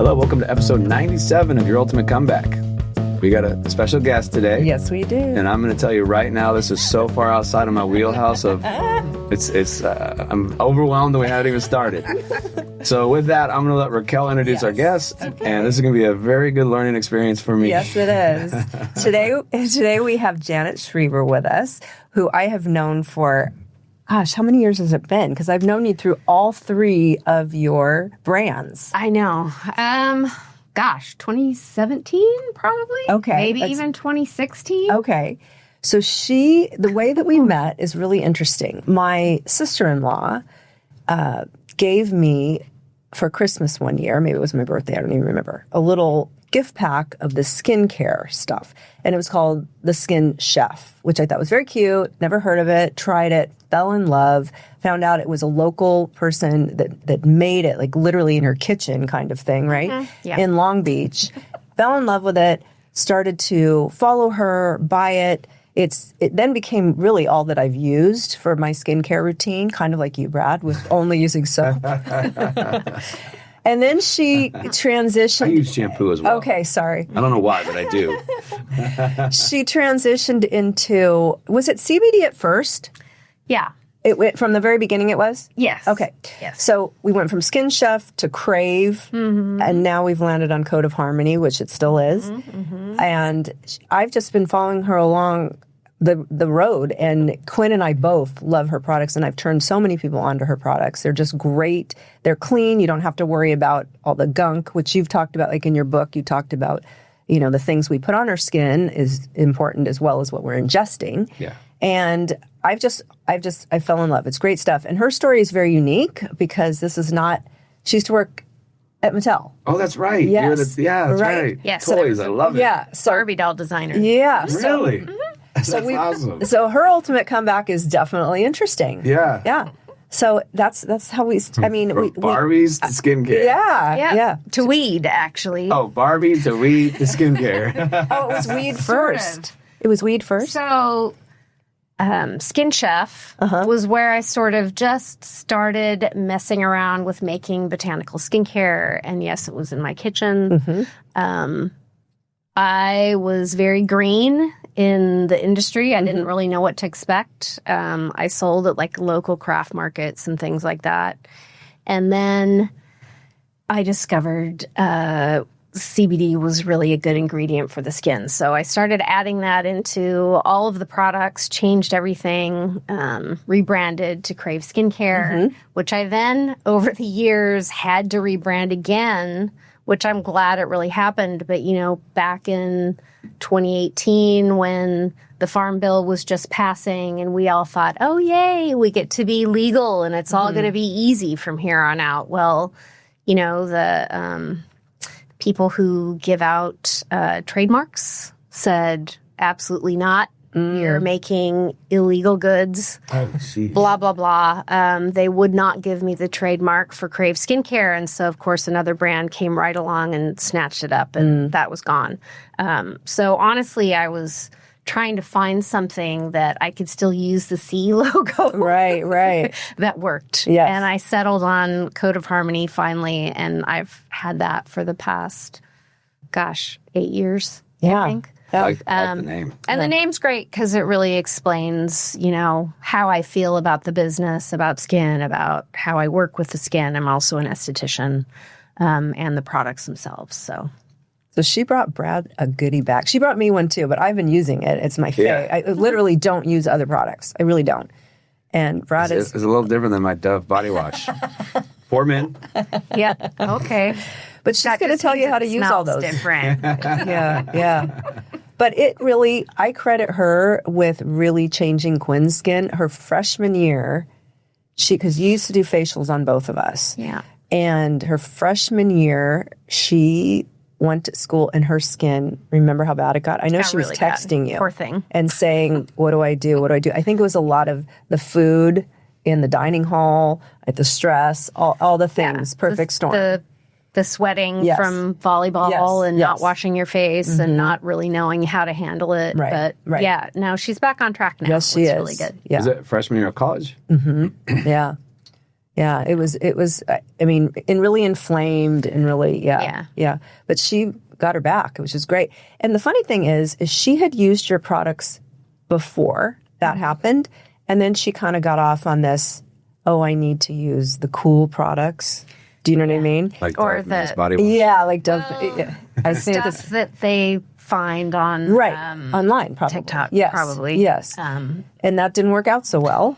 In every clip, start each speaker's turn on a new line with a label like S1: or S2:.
S1: Hello, welcome to episode 97 of Your Ultimate Comeback. We got a special guest today.
S2: Yes, we do.
S1: And I'm going to tell you right now, this is so far outside of my wheelhouse of, I'm overwhelmed that we haven't even started. So with that, I'm going to let Raquel introduce our guest. Okay. And this is going to be a very good learning experience for me.
S2: Yes, it is. Today we have Janet Schriever with us, who I have known for, gosh, how many years has it been? Because I've known you through all three of your brands.
S3: I know. 2017 probably.
S2: Okay.
S3: Maybe even 2016.
S2: Okay. So the way that we met is really interesting. My sister-in-law gave me for Christmas one year, maybe it was my birthday, I don't even remember, a little gift pack of the skincare stuff. And it was called the Skin Chef, which I thought was very cute. Never heard of it, tried it, fell in love, found out it was a local person that made it, like literally in her kitchen kind of thing, right?
S3: Mm-hmm. Yeah.
S2: In Long Beach. Fell in love with it, started to follow her, buy it. It then became really all that I've used for my skincare routine, kind of like you, Brad, with only using soap. And then she transitioned.
S1: I use shampoo as well.
S2: Okay, sorry.
S1: I don't know why, but I do.
S2: She transitioned into, was it CBD at first?
S3: Yeah.
S2: It went from the very beginning it was?
S3: Yes.
S2: Okay.
S3: Yes.
S2: So we went from Skin Chef to Crave, and now we've landed on Code of Harmony, which it still is. And I've just been following her along the road, and Quinn and I both love her products, and I've turned so many people onto her products. They're just great. They're clean. You don't have to worry about all the gunk, which you've talked about, like in your book, you talked about, the things we put on our skin is important as well as what we're ingesting.
S1: Yeah.
S2: And I fell in love. It's great stuff. And her story is very unique because this is not, she used to work at Mattel.
S1: Oh, that's right.
S2: Yes.
S1: That's right.
S3: Yes.
S1: Toys, I love it.
S2: Yeah. So,
S3: Barbie doll designer.
S2: yeah.
S1: Really? That's awesome.
S2: So her ultimate comeback is definitely interesting.
S1: Yeah.
S2: Yeah. So that's how we,
S1: Barbie's to skincare.
S2: Yeah.
S3: To weed, actually.
S1: Oh, Barbie to weed to skincare.
S2: Oh, it was weed
S3: Sort
S2: first.
S3: of.
S2: It was weed first?
S3: So, Skin Chef was where I sort of just started messing around with making botanical skincare. And yes, it was in my kitchen. I was very green in the industry. I didn't really know what to expect. I sold at like local craft markets and things like that. And then I discovered CBD was really a good ingredient for the skin. So I started adding that into all of the products, changed everything, rebranded to Crave Skincare, which I then, over the years, had to rebrand again, which I'm glad it really happened. But, back in 2018 when the Farm Bill was just passing and we all thought, oh, yay, we get to be legal and it's all going to be easy from here on out. Well, the people who give out trademarks said, absolutely not. You're making illegal goods, blah, blah, blah. They would not give me the trademark for Crave Skincare. And so, of course, another brand came right along and snatched it up, and that was gone. So, honestly, I was trying to find something that I could still use the C logo.
S2: Right.
S3: That worked.
S2: Yes.
S3: And I settled on Code of Harmony finally, and I've had that for the past, 8 years, I think.
S1: I like the name.
S3: And the name's great because it really explains, how I feel about the business, about skin, about how I work with the skin. I'm also an esthetician, and the products themselves. So
S2: she brought Brad a goodie bag. She brought me one too, but I've been using it. It's my favorite.
S1: Yeah.
S2: I literally don't use other products. I really don't. And Brad
S1: It's a little different than my Dove body wash. For men.
S3: yeah, okay.
S2: But she's going to tell you how to use all those.
S3: Different.
S2: Yeah. But I credit her with really changing Quinn's skin. Her freshman year, because you used to do facials on both of us.
S3: Yeah.
S2: And her freshman year, she went to school and her skin, remember how bad it got? I know she was
S3: really
S2: texting
S3: bad.
S2: you.
S3: Poor thing.
S2: And saying, what do I do? I think it was a lot of the food in the dining hall, at the stress, all the things, perfect storm.
S3: The sweating from volleyball and not washing your face and not really knowing how to handle it.
S2: Right.
S3: But yeah, no, she's back on track now.
S2: Yes, she is.
S3: Really good.
S2: Yeah.
S1: Is it freshman year of college?
S2: Yeah. Yeah, it was, I mean, and really inflamed and really, yeah. But she got her back, which is great. And the funny thing is she had used your products before that happened. And then she kind of got off on this, I need to use the cool products. Do you know what I mean?
S1: Like
S3: Or
S1: Dove
S3: the-
S1: Men's body wash.
S2: Yeah, like Dove. I say
S3: Stuff
S2: this.
S3: that they find on
S2: Online, probably.
S3: TikTok,
S2: Yes,
S3: probably.
S2: Yes. And that didn't work out so well.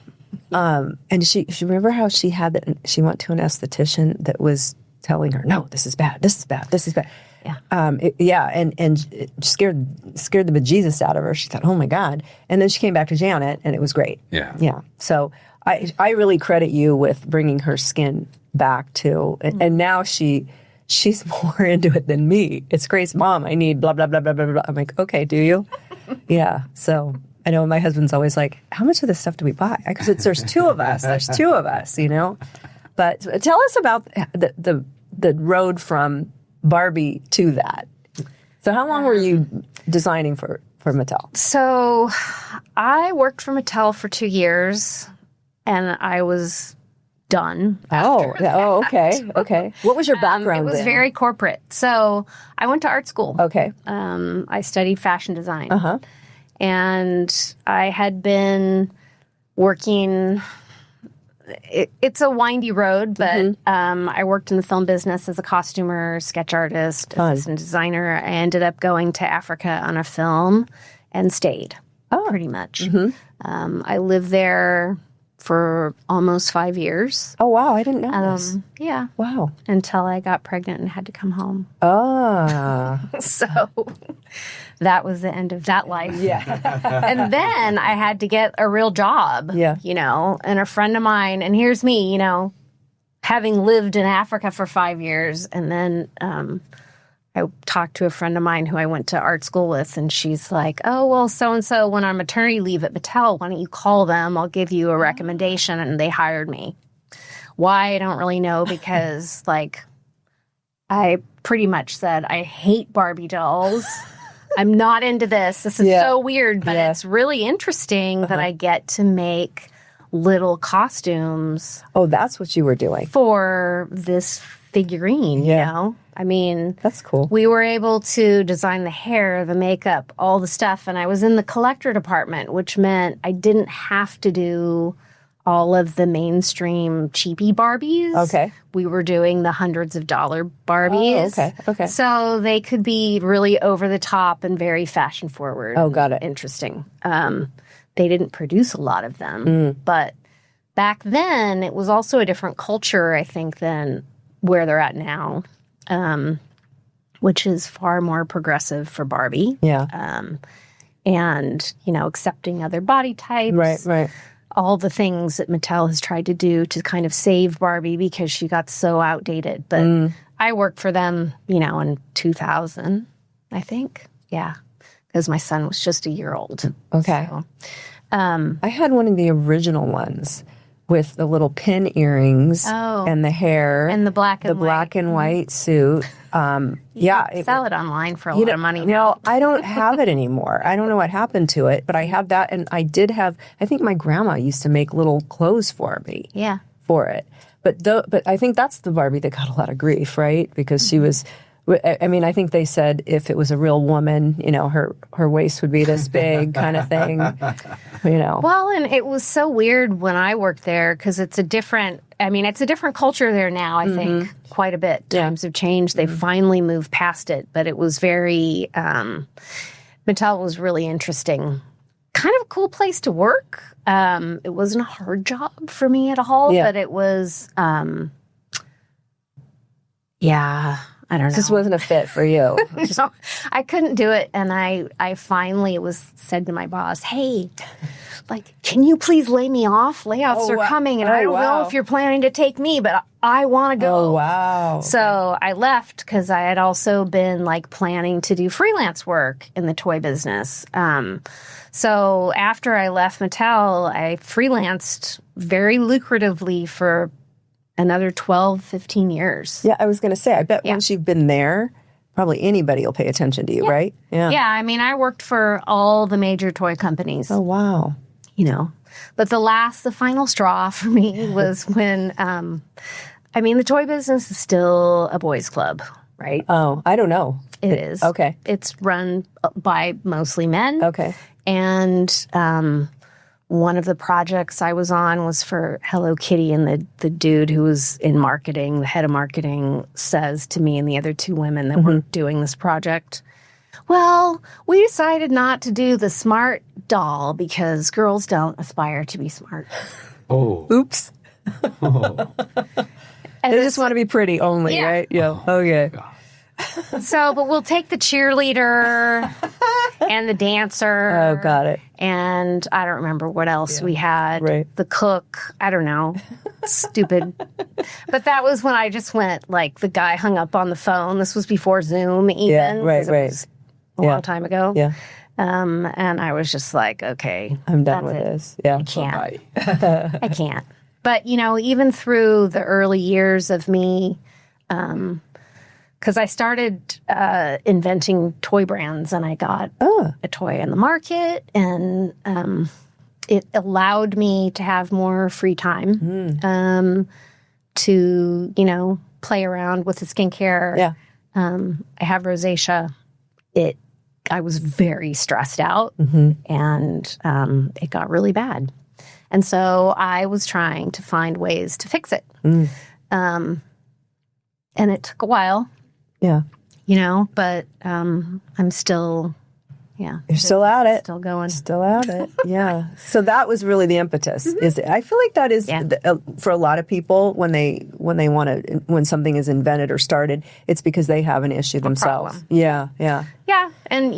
S2: And she remember how she had that, she went to an esthetician that was telling her, no, this is bad, this is bad, this is bad.
S3: Yeah.
S2: And it scared the bejesus out of her. She thought, oh my God. And then she came back to Janet and it was great.
S1: Yeah.
S2: Yeah. So I really credit you with bringing her skin back too. And now she's more into it than me. It's Grace, Mom, I need blah, blah, blah, blah, blah, blah. I'm like, okay, do you? Yeah. So I know my husband's always like, how much of this stuff do we buy? Because there's two of us. There's two of us, you know? But tell us about the road from Barbie to that. So how long were you designing for Mattel?
S3: So I worked for Mattel for 2 years and I was done.
S2: Okay. What was your background?
S3: It was
S2: then?
S3: very corporate. So I went to art school.
S2: Okay.
S3: I studied fashion design. And I had been working. It's a windy road, but I worked in the film business as a costumer, sketch artist, assistant designer. I ended up going to Africa on a film and stayed pretty much. I lived there for almost 5 years.
S2: Oh, wow. I didn't know this.
S3: Yeah.
S2: Wow.
S3: Until I got pregnant and had to come home. So that was the end of that life.
S2: Yeah.
S3: And then I had to get a real job.
S2: Yeah.
S3: You know, and a friend of mine, and here's me, you know, having lived in Africa for 5 years. And then I talked to a friend of mine who I went to art school with, and she's like, oh, well, so-and-so went on maternity leave at Mattel. Why don't you call them? I'll give you a recommendation. And they hired me. Why? I don't really know, because like I pretty much said, I hate Barbie dolls. I'm not into this. This is so weird, but it's really interesting that I get to make little costumes.
S2: Oh, that's what you were doing.
S3: For this figurine, you know? I mean,
S2: that's cool.
S3: We were able to design the hair, the makeup, all the stuff. And I was in the collector department, which meant I didn't have to do all of the mainstream cheapy Barbies.
S2: Okay.
S3: We were doing the hundreds of dollar Barbies.
S2: Oh, okay.
S3: So they could be really over the top and very fashion forward.
S2: Oh, got it.
S3: Interesting. They didn't produce a lot of them. But back then, it was also a different culture, I think, than where they're at now. Which is far more progressive for Barbie.
S2: Yeah.
S3: And, you know, accepting other body types.
S2: Right.
S3: All the things that Mattel has tried to do to kind of save Barbie because she got so outdated. But I worked for them, you know, in 2000, I think. Yeah. Because my son was just a year old.
S2: Okay.
S3: So,
S2: I had one of the original ones with the little pin earrings and the hair.
S3: And the black and
S2: black and white suit.
S3: Sell it online for a lot of money now.
S2: No, I don't have it anymore. I don't know what happened to it, but I have that. And I did have, I think my grandma used to make little clothes for me.
S3: Yeah.
S2: For it. But I think that's the Barbie that got a lot of grief, right? Because she was, I mean, I think they said if it was a real woman, you know, her waist would be this big kind of thing, you know.
S3: Well, and it was so weird when I worked there because it's a different culture there now, I think, quite a bit. Times have changed. They finally moved past it, but it was very, Mattel was really interesting. Kind of a cool place to work. It wasn't a hard job for me at all, but it was, I don't know.
S2: This wasn't a fit for you.
S3: No, I couldn't do it. And I finally said to my boss, hey, like, can you please lay me off? Layoffs are coming. And I don't know if you're planning to take me, but I want to go.
S2: Oh, wow.
S3: So I left because I had also been like planning to do freelance work in the toy business. So after I left Mattel, I freelanced very lucratively for another 12, 15 years.
S2: Yeah, I was going to say, I bet once you've been there, probably anybody will pay attention to you, right?
S3: Yeah, I mean, I worked for all the major toy companies.
S2: Oh, wow.
S3: You know, But the final straw for me was when, the toy business is still a boys' club, right?
S2: Oh, I don't know.
S3: It is.
S2: Okay.
S3: It's run by mostly men.
S2: Okay.
S3: And one of the projects I was on was for Hello Kitty, and the dude who was in marketing, the head of marketing, says to me and the other two women that were doing this project, well, we decided not to do the smart doll because girls don't aspire to be smart.
S1: Oh.
S2: Oops.
S1: Oh.
S2: They just want to be pretty only,
S3: Yeah.
S2: right? Yeah. Okay.
S3: So, but we'll take the cheerleader and the dancer.
S2: Oh, got it.
S3: And I don't remember what else we had.
S2: Right.
S3: The cook. I don't know. Stupid. But that was when I just went, like, the guy hung up on the phone. This was before Zoom even.
S2: Yeah, right,
S3: 'cause it
S2: right.
S3: was a long time ago.
S2: Yeah.
S3: And I was just like, okay.
S2: I'm done
S3: that's
S2: with
S3: it.
S2: this. Yeah.
S3: I can't.
S1: Bye.
S3: I can't. But, even through the early years of me, because I started inventing toy brands, and I got a toy in the market, and it allowed me to have more free time to, play around with the skincare.
S2: Yeah.
S3: I have rosacea. I was very stressed out, and it got really bad. And so I was trying to find ways to fix it. And it took a while.
S2: Yeah.
S3: But I'm still,
S2: You're still at it.
S3: still going.
S2: Still at it. Yeah. So that was really the impetus. Is it? I feel like that is for a lot of people when they want to, when something is invented or started, it's because they have an issue themselves.
S3: problem.
S2: Yeah. Yeah.
S3: Yeah. And,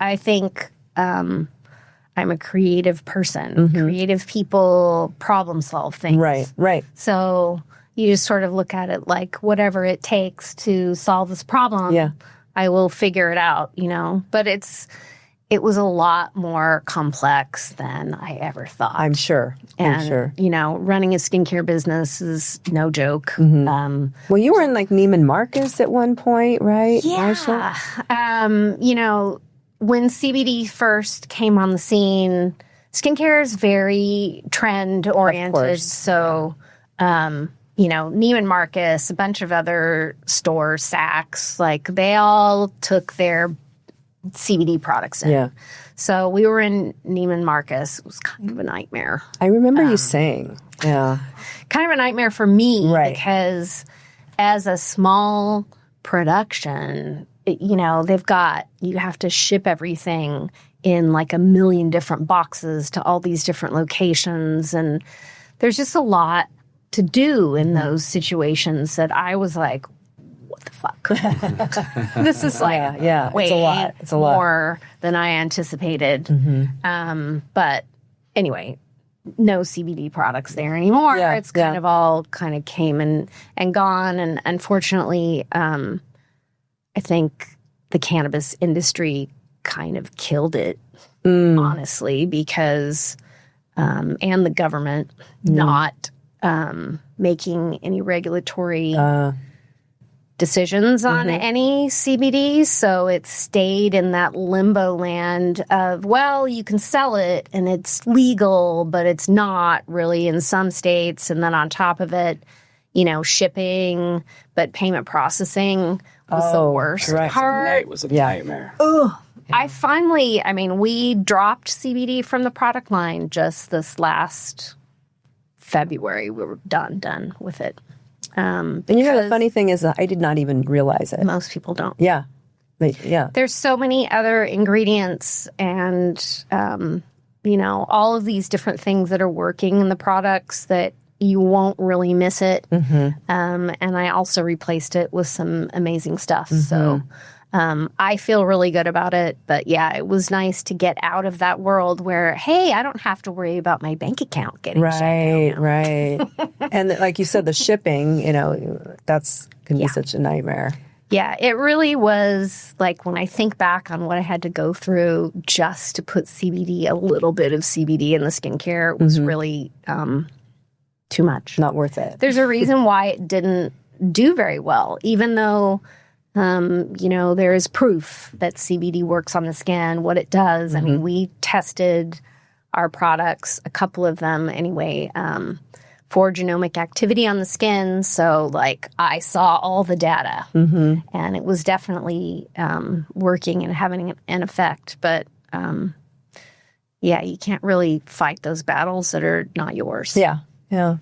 S3: I think I'm a creative person. Creative people problem solve things.
S2: Right. Right.
S3: So you just sort of look at it like whatever it takes to solve this problem,
S2: Yeah.
S3: I will figure it out, But it was a lot more complex than I ever thought.
S2: I'm sure. I'm sure.
S3: Running a skincare business is no joke.
S2: Well, you were in like Neiman Marcus at one point, right? Marsha?
S3: Yeah. When CBD first came on the scene, skincare is very trend oriented.
S2: course.
S3: So, Neiman Marcus, a bunch of other stores, Saks, like they all took their CBD products in.
S2: Yeah.
S3: So we were in Neiman Marcus. It was kind of a nightmare.
S2: I remember you saying. Yeah.
S3: Kind of a nightmare for me
S2: Right.
S3: because as a small production, you have to ship everything in like 1 million different boxes to all these different locations. And there's just a lot to do in those situations that I was like, what the fuck? This is like way
S2: It's a lot. It's a lot.
S3: more than I anticipated. But anyway, no CBD products there anymore.
S2: Yeah,
S3: It's kind of all kind of came and gone. And unfortunately, I think the cannabis industry kind of killed it, honestly, because, and the government not making any regulatory decisions on any CBD. So it stayed in that limbo land of, well, you can sell it and it's legal, but it's not really in some states. And then on top of it, shipping, but payment processing was the worst part.
S1: It was a nightmare.
S3: We dropped CBD from the product line just this last February. We were done with it.
S2: And the funny thing is that I did not even realize it.
S3: Most people don't.
S2: Yeah.
S3: There's so many other ingredients and, all of these different things that are working in the products that you won't really miss it. And I also replaced it with some amazing stuff. So I feel really good about it. But yeah, it was nice to get out of that world where, hey, I don't have to worry about my bank account getting shut down.
S2: Right. And like you said, the shipping, that's can be such a nightmare.
S3: Yeah, it really was like when I think back on what I had to go through just to put CBD, a little bit of CBD in the skincare, it was really too much.
S2: Not worth it.
S3: There's a reason why it didn't do very well, even though, there is proof that CBD works on the skin, what it does. I mean, we tested our products, a couple of them anyway, for genomic activity on the skin. So like I saw all the data and it was definitely working and having an effect. But yeah, you can't really fight those battles that are not yours.
S2: Yeah. Yeah.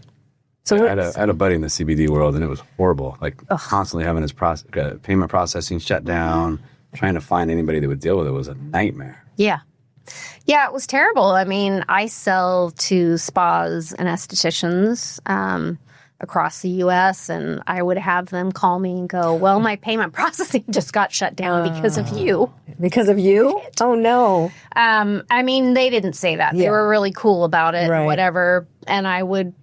S2: So
S1: I had a buddy in the CBD world, and it was horrible. Like constantly having his payment processing shut down, trying to find anybody that would deal with it was a nightmare.
S3: Yeah. Yeah, it was terrible. I mean, I sell to spas and estheticians across the U.S., and I would have them call me and go, well, my payment processing just got shut down because of you.
S2: Because of you? Oh, no.
S3: I mean, they didn't say that. They were really cool about it, whatever. And I would,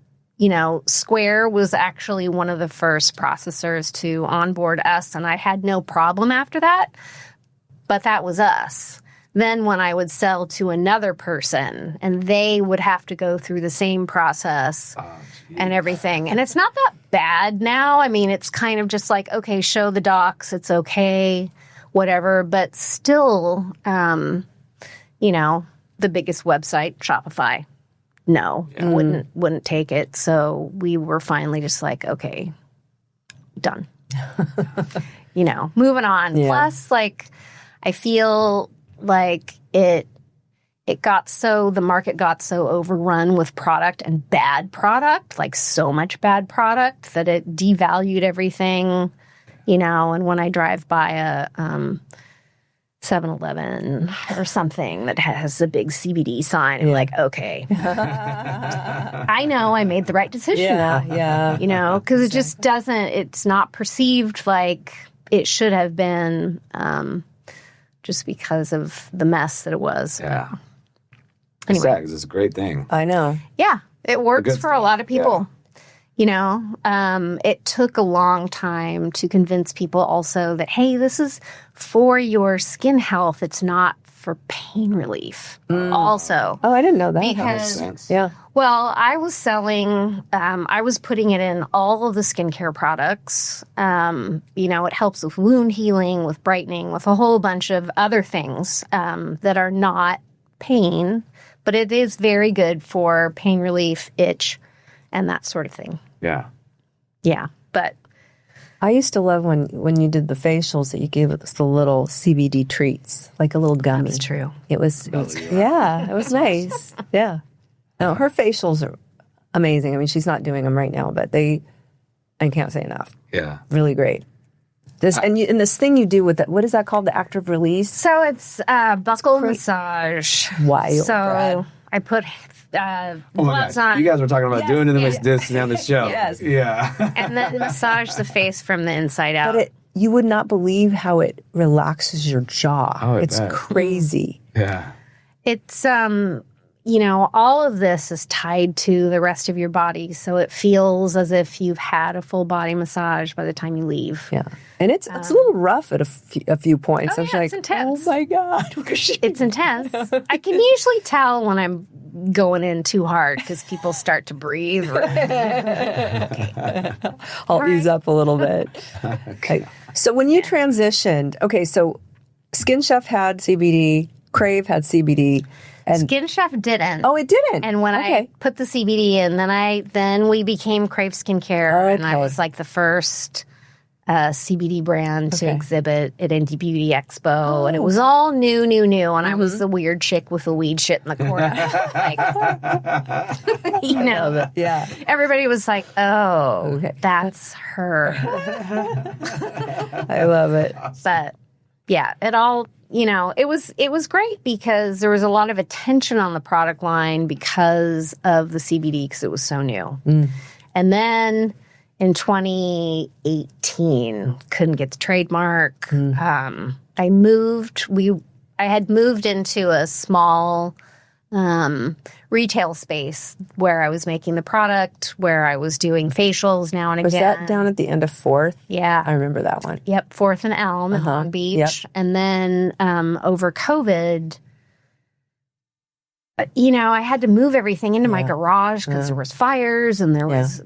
S3: Square was actually one of the first processors to onboard us, and I had no problem after that. But that was us. Then when I would sell to another person and they would have to go through the same process and everything. And it's not that bad now. I mean, it's kind of just like, okay, show the docs. It's okay, whatever. But still, the biggest website, Shopify, wouldn't take it. So we were finally just like, okay, done. Moving on.
S2: Yeah.
S3: Plus, like, I feel like the market got so overrun with product and bad product, like so much bad product that it devalued everything, and when I drive by a 7-Eleven or something that has a big CBD sign, I'm like, okay, I know I made the right decision.
S2: Yeah.
S3: Because it just it's not perceived like it should have been, just because of the mess that it was.
S1: Yeah.
S3: Anyway.
S1: It's a great thing.
S2: I know.
S3: Yeah. It works for a lot of people. Yeah. It took a long time to convince people also that, hey, this is for your skin health. It's not for pain relief. Also.
S2: Oh, I didn't know that.
S3: Because,
S1: That makes sense.
S2: Yeah.
S3: Well, I was selling, I was putting it in all of the skincare products. It helps with wound healing, with brightening, with a whole bunch of other things that are not pain, but it is very good for pain relief, itch, and that sort of thing.
S1: Yeah.
S3: Yeah, but
S2: I used to love when you did the facials that you gave us the little CBD treats, like a little gummy.
S3: that's true.
S2: It was it was nice. Yeah. No, her facials are amazing. I mean, she's not doing them right now, but I can't say enough.
S1: Yeah.
S2: Really great. And this thing you do with that, what is that called? The active release?
S3: So it's buccal massage.
S2: Wild.
S3: So I put
S1: Oh my
S3: gloves
S1: God.
S3: on.
S1: You guys were talking about doing this on the show.
S2: Yes.
S1: Yeah.
S3: And then massage the face from the inside out.
S2: But you would not believe how it relaxes your jaw.
S1: Oh, I
S2: It's
S1: bet.
S2: crazy.
S1: Yeah.
S3: It's, all of this is tied to the rest of your body. So it feels as if you've had a full body massage by the time you leave.
S2: Yeah. And it's a little rough at a few points. I was
S3: yeah,
S2: like,
S3: it's intense.
S2: oh my God.
S3: It's intense. I can usually tell when I'm going in too hard because people start to breathe.
S2: I'll ease up a little bit. Okay. So when you transitioned, so Skin Chef had CBD, Crave had CBD, and
S3: Skin Chef didn't.
S2: oh, it didn't.
S3: And when I put the CBD in, then we became Crave Skincare, and I was like the first CBD brand to exhibit at Indie Beauty Expo, and it was all new, and I was the weird chick with the weed shit in the corner.
S2: Yeah.
S3: Everybody was like, "Oh, that's her."
S2: I love it.
S3: But yeah, it all. It was great because there was a lot of attention on the product line because of the CBD because it was so new. And then in 2018, couldn't get the trademark. I had moved into a small retail space where I was making the product, where I was doing facials now and
S2: Was
S3: again.
S2: that down at the end of 4th?
S3: Yeah.
S2: I remember that one.
S3: Yep, 4th and Elm in Long Beach. And then over COVID, I had to move everything into my garage because there was fires and there was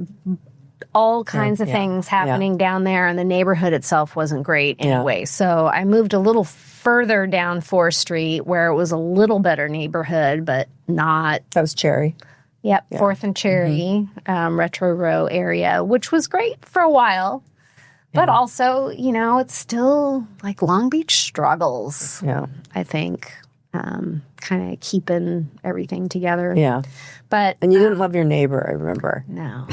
S3: all kinds of things happening down there, and the neighborhood itself wasn't great anyway. So I moved a little further down 4th Street where it was a little better neighborhood, but not.
S2: That was Cherry.
S3: Yep, 4th and Cherry, Retro Row area, which was great for a while. But also, it's still like Long Beach struggles.
S2: Yeah.
S3: I think, kind of keeping everything together.
S2: Yeah.
S3: But
S2: And you didn't love your neighbor, I remember.
S3: no.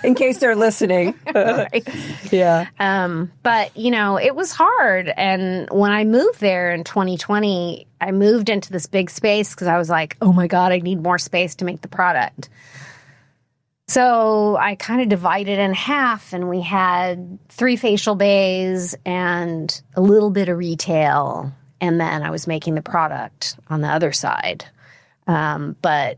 S2: In case they're listening. Yeah.
S3: But, it was hard. And when I moved there in 2020, I moved into this big space because I was like, oh my God, I need more space to make the product. So I kind of divided in half, and we had 3 facial bays and a little bit of retail. And then I was making the product on the other side. But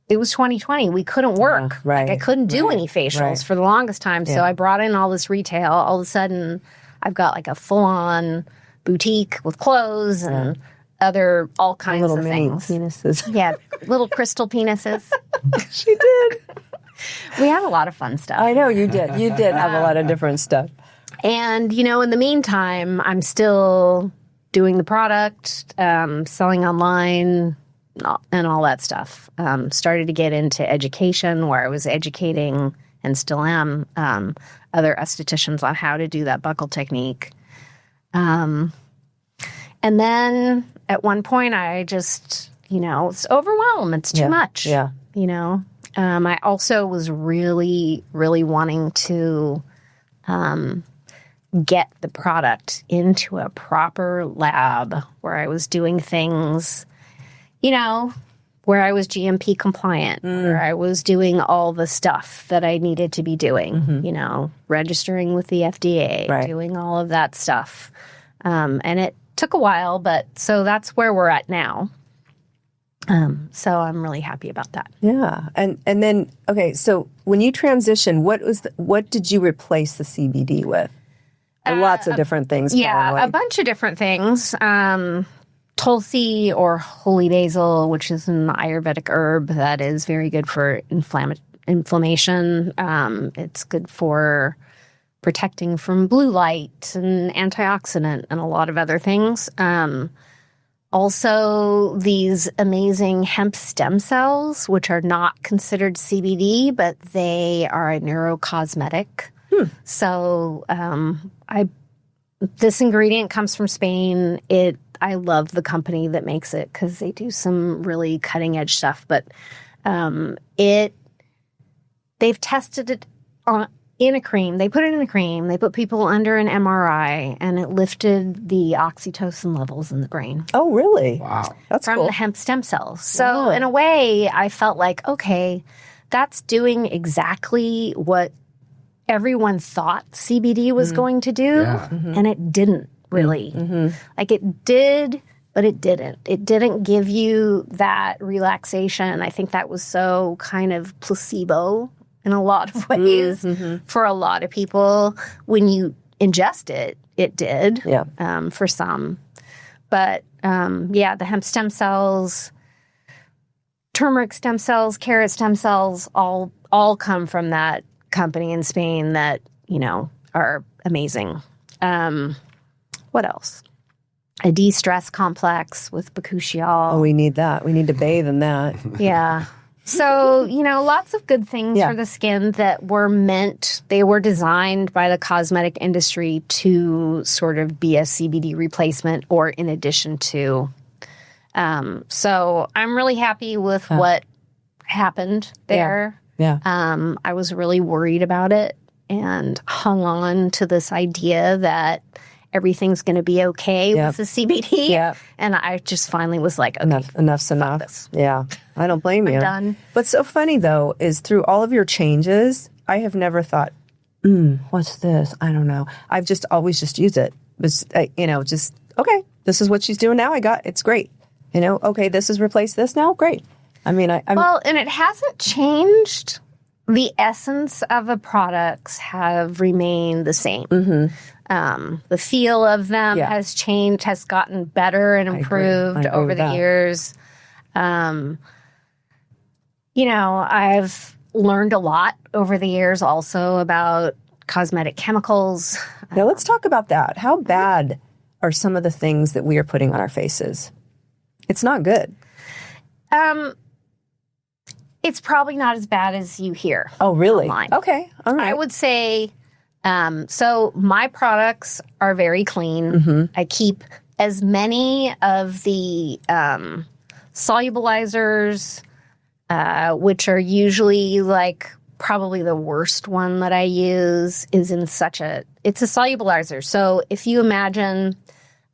S3: it was 2020. We couldn't work.
S2: Right.
S3: I couldn't do any facials for the longest time. So I brought in all this retail. All of a sudden, I've got like a full-on boutique with clothes and all kinds
S2: little
S3: of
S2: mini
S3: things.
S2: penises.
S3: Yeah, little crystal penises.
S2: She did.
S3: We have a lot of fun stuff.
S2: I know you did. You did have a lot of different stuff.
S3: And, in the meantime, I'm still doing the product, selling online, and all that stuff. Started to get into education, where I was educating, and still am, other estheticians on how to do that buckle technique. And then at one point, I just, it's overwhelmed. It's too much.
S2: Yeah.
S3: I also was really, really wanting to get the product into a proper lab where I was doing things, where I was GMP compliant, where I was doing all the stuff that I needed to be doing, registering with the FDA, doing all of that stuff. And it took a while, but so that's where we're at now. So I'm really happy about that.
S2: Yeah. And then, okay, so when you transitioned, what did you replace the CBD with? Lots of different things.
S3: Yeah,
S2: probably.
S3: a bunch of different things. Tulsi or holy basil, which is an Ayurvedic herb that is very good for inflammation. It's good for protecting from blue light and antioxidant and a lot of other things. Also, these amazing hemp stem cells, which are not considered CBD, but they are a neurocosmetic. So this ingredient comes from Spain. I love the company that makes it because they do some really cutting edge stuff. But they've tested it in a cream. They put it in a cream. They put people under an MRI, and it lifted the oxytocin levels in the brain.
S2: Oh, really?
S1: Wow.
S2: That's
S3: from
S2: cool.
S3: the hemp stem cells. So in a way, I felt like, okay, that's doing exactly what everyone thought CBD was going to do, and it didn't really. Like it did, but it didn't. It didn't give you that relaxation. I think that was so kind of placebo in a lot of ways for a lot of people. When you ingest it, it did for some. But the hemp stem cells, turmeric stem cells, carrot stem cells, all come from that company in Spain that, are amazing. What else? A de-stress complex with bakuchiol.
S2: Oh, we need that. We need to bathe in that.
S3: Yeah. So, lots of good things for the skin that they were designed by the cosmetic industry to sort of be a CBD replacement or in addition to. So I'm really happy with what happened there.
S2: Yeah.
S3: I was really worried about it and hung on to this idea that everything's going to be okay with the CBD.
S2: Yeah.
S3: And I just finally was like, okay,
S2: enough's enough.
S3: this.
S2: Yeah. I don't blame you.
S3: I'm done.
S2: What's so funny, though, is through all of your changes, I have never thought, what's this? I don't know. I've just always just used it. Just, okay, this is what she's doing now. It's great. Okay, this has replaced this now. Great. I mean,
S3: and it hasn't changed. The essence of the products have remained the same. The feel of them has changed, has gotten better and improved over the years. I've learned a lot over the years also about cosmetic chemicals.
S2: Now let's talk about that. How bad are some of the things that we are putting on our faces? It's not good.
S3: It's probably not as bad as you hear.
S2: Oh, really?
S3: Online.
S2: Okay. All right.
S3: I would say, so my products are very clean. I keep as many of the solubilizers, which are usually like probably the worst one that I use is in it's a solubilizer. So if you imagine,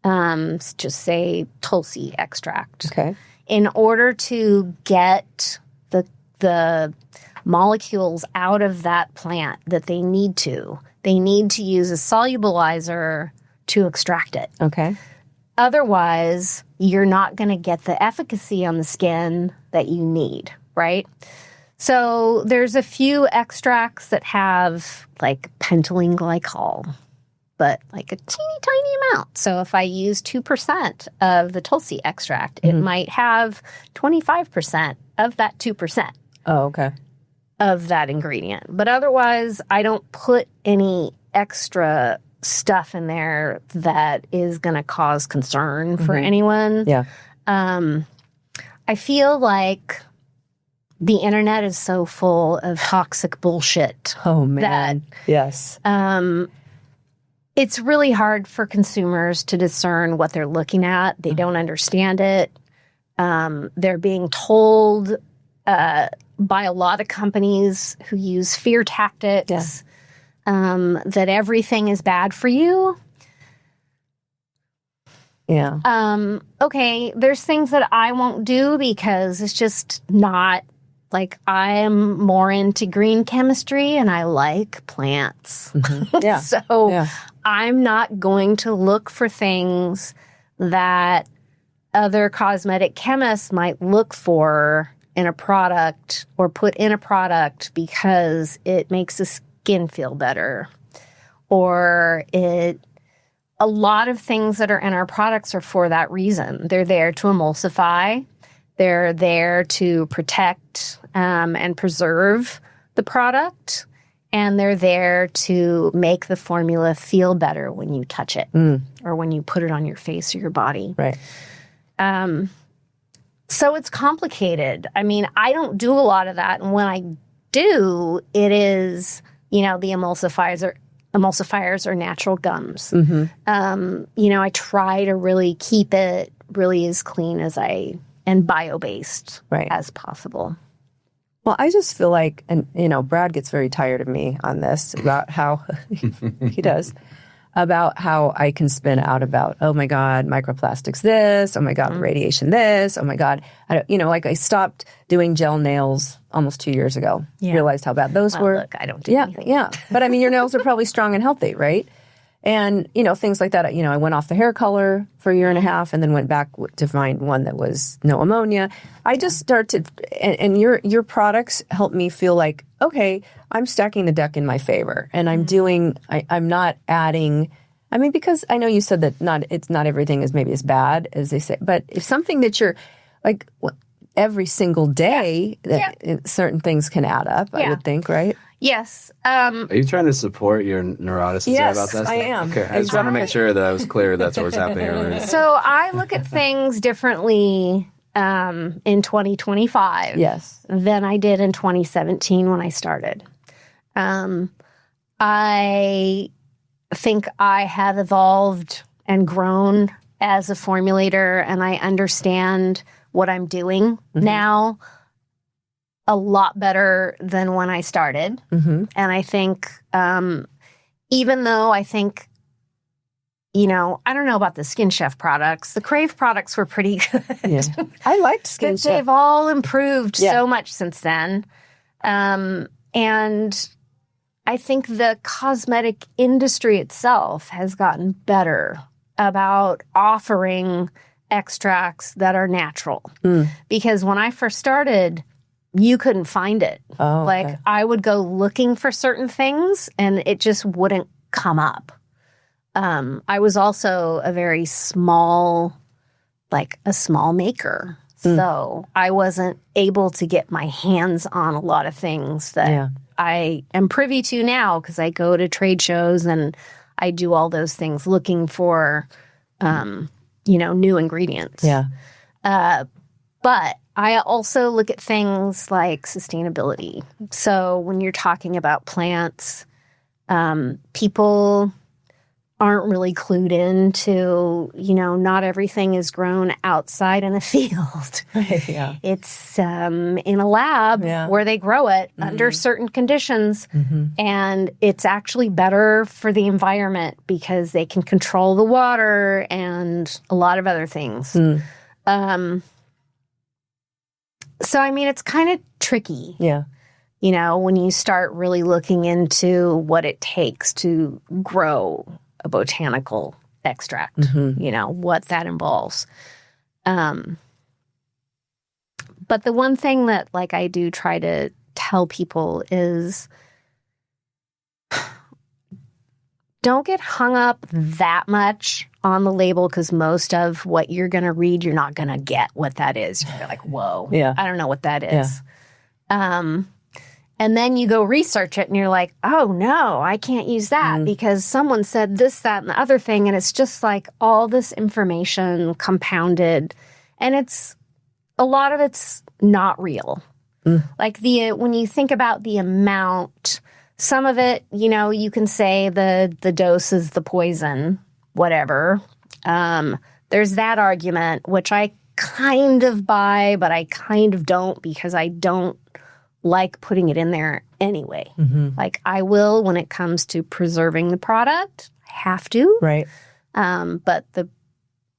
S3: just say Tulsi extract.
S2: Okay.
S3: In order to get the molecules out of that plant that they need to use a solubilizer to extract it.
S2: Okay.
S3: Otherwise, you're not going to get the efficacy on the skin that you need, right? So there's a few extracts that have like pentylene glycol, but like a teeny tiny amount. So if I use 2% of the Tulsi extract, it might have 25% of that 2%.
S2: Oh, okay.
S3: Of that ingredient. But otherwise, I don't put any extra stuff in there that is going to cause concern for anyone.
S2: Yeah.
S3: I feel like the internet is so full of toxic bullshit.
S2: Oh, man. Yes.
S3: It's really hard for consumers to discern what they're looking at. They don't understand it. They're being told by a lot of companies who use fear tactics that everything is bad for you.
S2: Yeah.
S3: Okay, there's things that I won't do because it's just not like I'm more into green chemistry and I like plants.
S2: Yeah.
S3: So I'm not going to look for things that other cosmetic chemists might look for in a product or put in a product because it makes the skin feel better. Or a lot of things that are in our products are for that reason. They're there to emulsify. They're there to protect and preserve the product. And they're there to make the formula feel better when you touch it or when you put it on your face or your body.
S2: Right.
S3: So it's complicated. I mean, I don't do a lot of that. And when I do, it is, the emulsifiers are natural gums. I try to really keep it really as clean and bio-based as possible.
S2: Well, I just feel like, and Brad gets very tired of me on this about how he does, about how I can spin out about, oh my God, microplastics this, oh my God, radiation this, oh my God. I stopped doing gel nails almost 2 years ago.
S3: Yeah.
S2: Realized how bad those were.
S3: Look, I don't do anything.
S2: Yeah. But I mean, your nails are probably strong and healthy, right? And, things like that. I went off the hair color for a year and a half and then went back to find one that was no ammonia. I just started, and your products help me feel like, okay, I'm stacking the deck in my favor. And I'm not adding, because I know you said that not everything is maybe as bad as they say, but if something that you're like every single day, certain things can add up, I would think, right?
S3: Yes.
S1: Are you trying to support your neuroticism about that?
S2: Yes, I am.
S1: Okay, I just want to make sure that I was clear that's what was happening earlier.
S3: So I look at things differently in 2025 than I did in 2017 when I started. I think I have evolved and grown as a formulator, and I understand what I'm doing now a lot better than when I started. And I think, even though I think, I don't know about the Skin Chef products, the Crave products were pretty good.
S2: Yeah. I liked Skin Chef.
S3: They've all improved so much since then. And I think the cosmetic industry itself has gotten better about offering extracts that are natural. Because when I first started, you couldn't find it.
S2: Oh, okay.
S3: I would go looking for certain things and it just wouldn't come up. I was also a very small maker. So I wasn't able to get my hands on a lot of things that I am privy to now because I go to trade shows and I do all those things looking for new ingredients.
S2: Yeah.
S3: But I also look at things like sustainability. So when you're talking about plants, people aren't really clued into, not everything is grown outside in a field.
S2: Right, yeah.
S3: It's in a lab where they grow it under certain conditions. And it's actually better for the environment because they can control the water and a lot of other things. So, I mean, it's kind of tricky.
S2: Yeah.
S3: When you start really looking into what it takes to grow a botanical extract, what that involves. But the one thing that, I do try to tell people is don't get hung up that much on the label because most of what you're going to read, you're not going to get what that is. You're like, whoa, I don't know what that is. And then you go research it and you're like, oh, no, I can't use that because someone said this, that, and the other thing. And it's just like all this information compounded. And a lot of it's not real. Like when you think about the amount, some of it, you can say the dose is the poison, whatever. There's that argument, which I kind of buy, but I kind of don't because I don't like putting it in there anyway. Like I will when it comes to preserving the product. I have to.
S2: Right.
S3: But the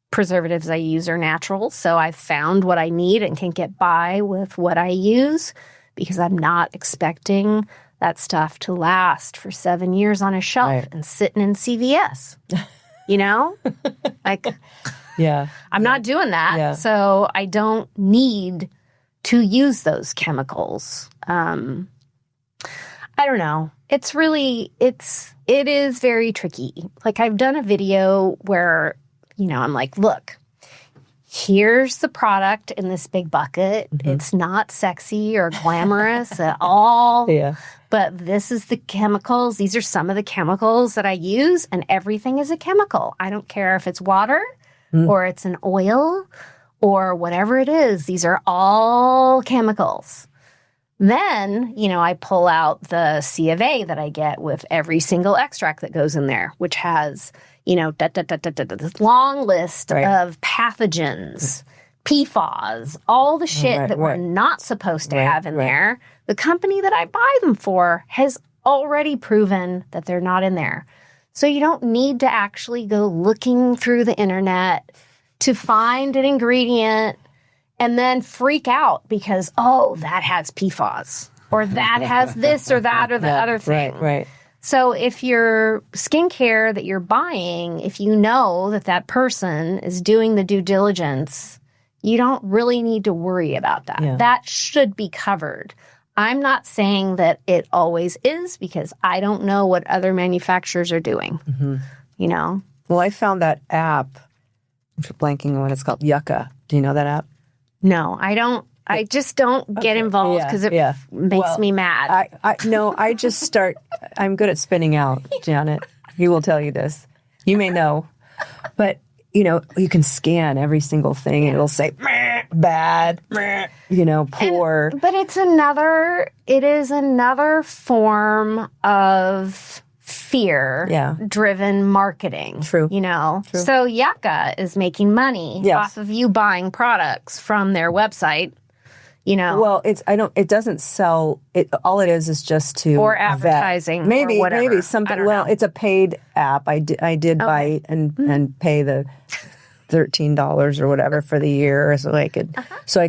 S3: preservatives I use are natural, so I've found what I need and can get by with what I use because I'm not expecting that stuff to last for 7 years on a shelf and sitting in CVS. I'm not doing that.
S2: Yeah.
S3: So I don't need to use those chemicals. I don't know. It's really, it is very tricky. Like I've done a video where, I'm like, look, here's the product in this big bucket. It's not sexy or glamorous at all.
S2: Yeah.
S3: But this is the chemicals. These are some of the chemicals that I use, and everything is a chemical. I don't care if it's water or it's an oil or whatever it is. These are all chemicals. Then, I pull out the C of A that I get with every single extract that goes in there, which has, this long list of pathogens, PFAS, all the shit that we're not supposed to have in there. The company that I buy them for has already proven that they're not in there. So you don't need to actually go looking through the internet to find an ingredient and then freak out because, that has PFAS or that has this or that or the other thing.
S2: Right.
S3: So if your skincare that you're buying, if you know that person is doing the due diligence, you don't really need to worry about that. Yeah. That should be covered. I'm not saying that it always is because I don't know what other manufacturers are doing,
S2: Well, I found that app, I'm blanking on what it's called, Yucca. Do you know that app?
S3: No, I don't. I just don't get involved because it makes me mad.
S2: I just start, I'm good at spinning out, Janet. He will tell you this. You may know. But, you can scan every single thing and it'll say, bad, poor.
S3: But it is another form of fear-driven marketing.
S2: True.
S3: True. So Yucca is making money off of you buying products from their website.
S2: Well, it doesn't sell it. All it is just to
S3: or advertising,
S2: maybe
S3: or whatever.
S2: Maybe something. Well, it's a paid app. I did buy it and pay the $13 or whatever for the year, so I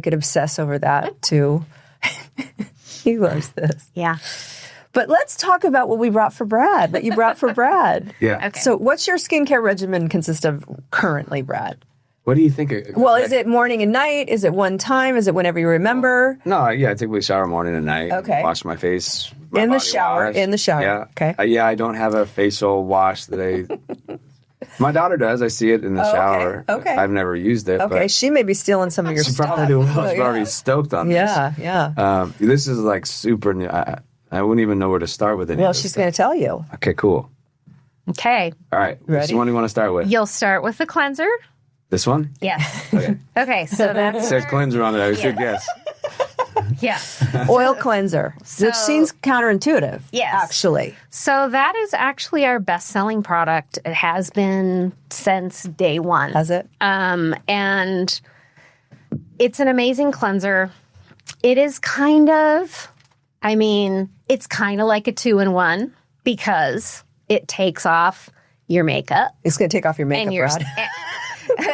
S2: could obsess over that too. He loves this.
S3: Yeah.
S2: But let's talk about what we brought for Brad. That you brought for Brad.
S1: Yeah.
S3: Okay.
S2: So, what's your skincare regimen consist of currently, Brad?
S1: What do you think?
S2: Well, is it morning and night? Is it one time? Is it whenever you remember?
S1: No, I typically shower morning and night.
S2: Okay.
S1: Wash my face.
S2: In the shower.
S1: Yeah.
S2: Okay.
S1: I don't have a facial wash that my daughter does. I see it in the shower.
S2: Okay.
S1: I've never used it.
S2: Okay.
S1: But
S2: She may be stealing some of your
S1: she
S2: stuff.
S1: probably was probably stoked on this.
S2: Yeah.
S1: This is like super new. I wouldn't even know where to start with it.
S2: Well, she's going to tell you.
S1: Okay, cool.
S3: Okay.
S1: All right. Which
S2: Ready?
S1: one do you want to start with?
S3: You'll start with the cleanser.
S1: This one?
S3: Yes.
S1: Okay.
S3: Okay, so
S1: It
S3: that's
S1: says cleanser on it. I should guess.
S2: Oil cleanser, which seems counterintuitive.
S3: Yes.
S2: Actually.
S3: So that is actually our best-selling product. It has been since day one.
S2: Has it?
S3: And it's an amazing cleanser. It is kind of, it's kind of like a 2-in-1 because it takes off your makeup
S2: It's going to take off your makeup,
S3: and your
S2: Rod.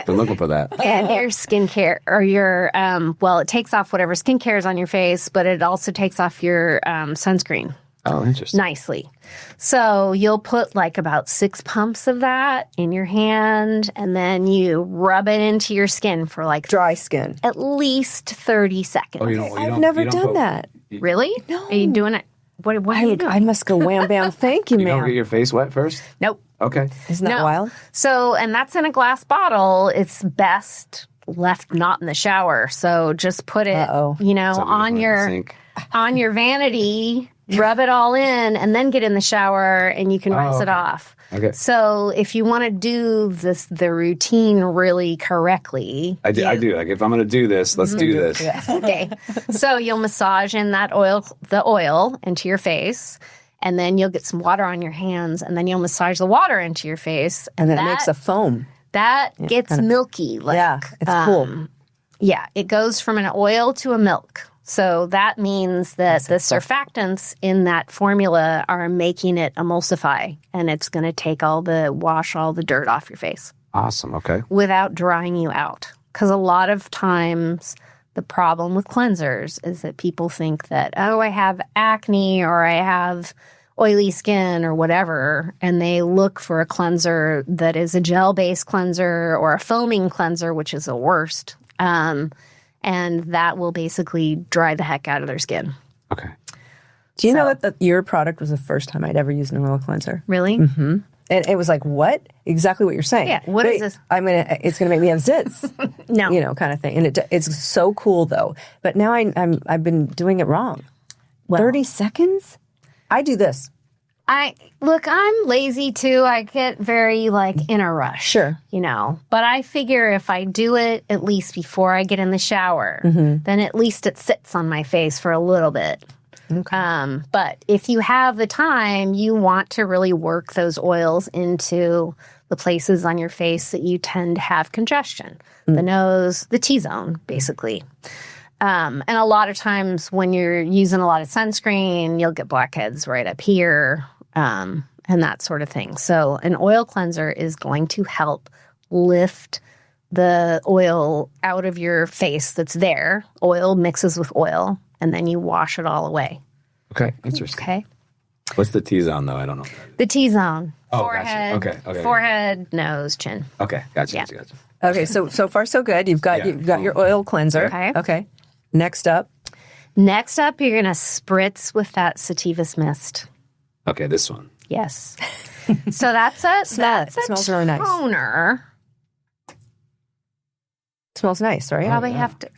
S1: Been looking for that.
S3: and your skincare or your it takes off whatever skincare is on your face, but it also takes off your sunscreen
S1: Oh, interesting.
S3: nicely. So you'll put like about 6 pumps of that in your hand, and then you rub it into your skin for like
S2: Dry skin.
S3: at least 30 seconds.
S1: Oh, you don't.
S2: I've never done that.
S3: Really? No. Are you doing it? What are you doing?
S2: I must go wham bam. Thank you,
S1: You don't
S2: ma'am.
S1: get your face wet first?
S3: Nope.
S1: Okay.
S2: Isn't that
S3: No.
S2: wild?
S3: So, and that's in a glass bottle. It's best left not in the shower. So just put it,
S2: Uh-oh.
S3: on your vanity, rub it all in, and then get in the shower and you can rinse it
S1: okay.
S3: off.
S1: Okay.
S3: So if you want to do the routine really correctly,
S1: I do. Like, if I'm going to do this, let's do this.
S3: okay. So you'll massage in the oil into your face, and then you'll get some water on your hands, and then you'll massage the water into your face,
S2: And then it makes a foam.
S3: that gets milky. Like,
S2: Yeah, it's cool.
S3: Yeah, it goes from an oil to a milk. So that means that the surfactants in that formula are making it emulsify, and it's going to wash all the dirt off your face
S1: Awesome. Okay.
S3: without drying you out. Because a lot of times the problem with cleansers is that people think that, oh, I have acne or I have oily skin or whatever, and they look for a cleanser that is a gel-based cleanser or a foaming cleanser, which is the worst. And that will basically dry the heck out of their skin.
S1: Okay.
S2: Do you know that your product was the first time I'd ever used an oil cleanser?
S3: Really?
S2: And it was like, what? Exactly what you're saying.
S3: Yeah, what is this?
S2: It's gonna make me have zits.
S3: No.
S2: Kind of thing. And it's so cool though. But now I've been doing it wrong. 30 seconds? I do this.
S3: I'm lazy too. I get very in a rush.
S2: Sure.
S3: But I figure if I do it at least before I get in the shower, then at least it sits on my face for a little bit.
S2: Okay.
S3: But if you have the time, you want to really work those oils into the places on your face that you tend to have congestion. The nose, the T-zone, basically. And a lot of times when you're using a lot of sunscreen, you'll get blackheads right up here, and that sort of thing. So an oil cleanser is going to help lift the oil out of your face that's there. Oil mixes with oil, and then you wash it all away.
S1: Okay. Interesting.
S3: Okay?
S1: What's the T-zone, though? I don't know.
S3: The T-zone.
S1: Oh,
S3: forehead,
S1: gotcha. Okay.
S3: forehead, nose, chin.
S1: Okay. Gotcha.
S3: Yeah.
S1: Gotcha.
S2: Okay, so far so good. You've got your oil cleanser.
S3: Okay.
S2: Next up.
S3: Next up, you're going to spritz with that sativas mist.
S1: Okay. This one.
S3: Yes. So that's a
S2: It smells really nice.
S3: toner.
S2: It smells nice, right?
S3: Probably have to.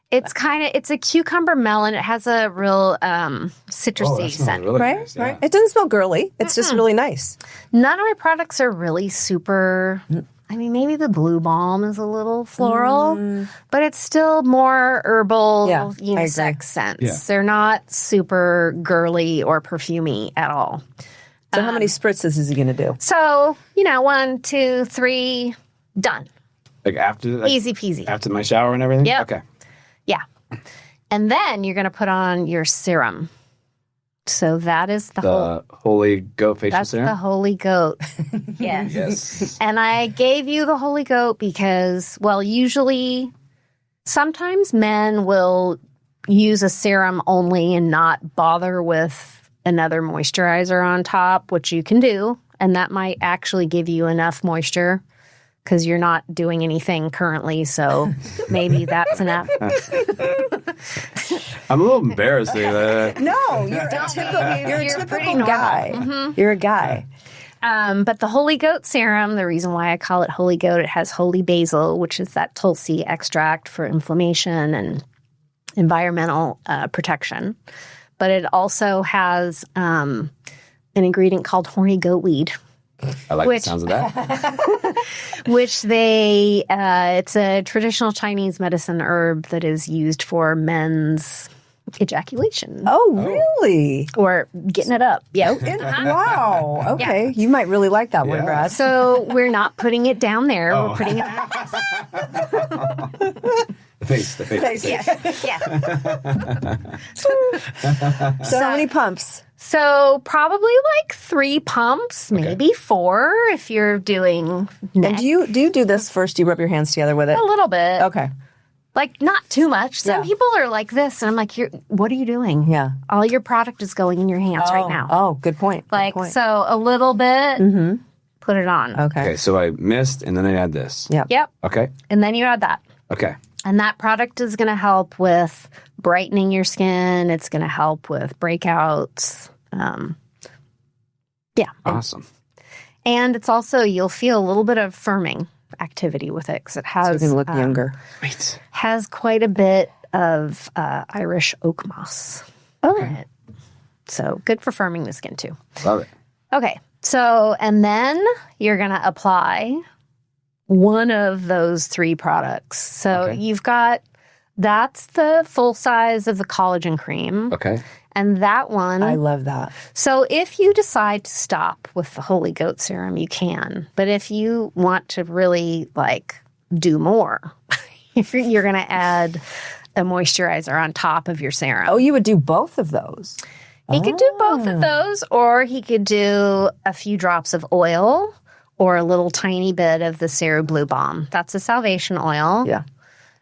S3: It's a cucumber melon. It has a real citrusy
S1: that smells
S3: scent.
S1: really
S2: Right?
S1: nice. Yeah.
S2: Right. It doesn't smell girly. It's just really nice.
S3: None of my products are really super. Maybe the Blue Balm is a little floral, but it's still more herbal,
S2: Yeah, I agree.
S3: unisex scents.
S1: Yeah.
S3: They're not super girly or perfumey at all.
S2: So how many spritzes is he going to do?
S3: So, 1, 2, 3, done.
S1: Like after
S3: Easy peasy.
S1: after my shower and everything?
S3: Yep.
S1: Okay.
S3: Yeah. And then you're going to put on your serum. So that is
S1: The Holy Goat facial
S3: that's
S1: serum?
S3: the Holy Goat. Yes.
S1: Yes.
S3: And I gave you the Holy Goat because, usually, sometimes men will use a serum only and not bother with another moisturizer on top, which you can do. And that might actually give you enough moisture because you're not doing anything currently. So maybe that's enough.
S1: I'm a little embarrassed.
S2: No, you're a typical
S3: pretty normal.
S2: guy. You're a guy.
S3: But the Holy Goat serum, the reason why I call it Holy Goat, it has holy basil, which is that Tulsi extract for inflammation and environmental protection. But it also has an ingredient called horny goat weed,
S1: I like
S3: Which-
S1: the sounds of that.
S3: which they it's a traditional Chinese medicine herb that is used for men's ejaculation
S2: Oh, really?
S3: or getting it up. Yep.
S2: Wow. Okay. You might really like that one,
S1: Yeah.
S2: Brad.
S3: So we're not putting it down there.
S1: Oh.
S3: We're putting it.
S1: The face.
S2: So how many pumps?
S3: So probably like 3 pumps, maybe 4 if you're doing neck.
S2: And do you do this first? Do you rub your hands together with it?
S3: A little bit.
S2: Okay.
S3: Like not too much. Some
S2: Yeah.
S3: people are like this, and I'm like, what are you doing?
S2: Yeah.
S3: All your product is going in your hands right now.
S2: Oh, good point. Good
S3: Like,
S2: point.
S3: so a little bit, put it on.
S2: Okay.
S1: Okay, so I missed, and then I add this.
S2: Yeah.
S3: Yep.
S1: Okay.
S3: And then you add that.
S1: Okay.
S3: And that product is going to help with brightening your skin. It's going to help with breakouts. Yeah.
S1: Awesome.
S3: And it's also, you'll feel a little bit of firming activity with it because it
S2: So
S3: has,
S2: you can look younger.
S1: Wait.
S3: has quite a bit of Irish oak moss in it. So good for firming the skin too.
S1: Love it.
S3: Okay. So, and then you're going to apply one of those 3 products. So
S1: Okay.
S3: you've got, that's the full size of the collagen cream.
S1: Okay.
S3: And that one.
S2: I love that.
S3: So if you decide to stop with the Holy Goat Serum, you can. But if you want to really like do more, you're going to add a moisturizer on top of your serum.
S2: Oh, you would do both of those.
S3: He could do both of those, or he could do a few drops of oil or a little tiny bit of the Ceru Blue Balm. That's a Salvation oil.
S2: Yeah.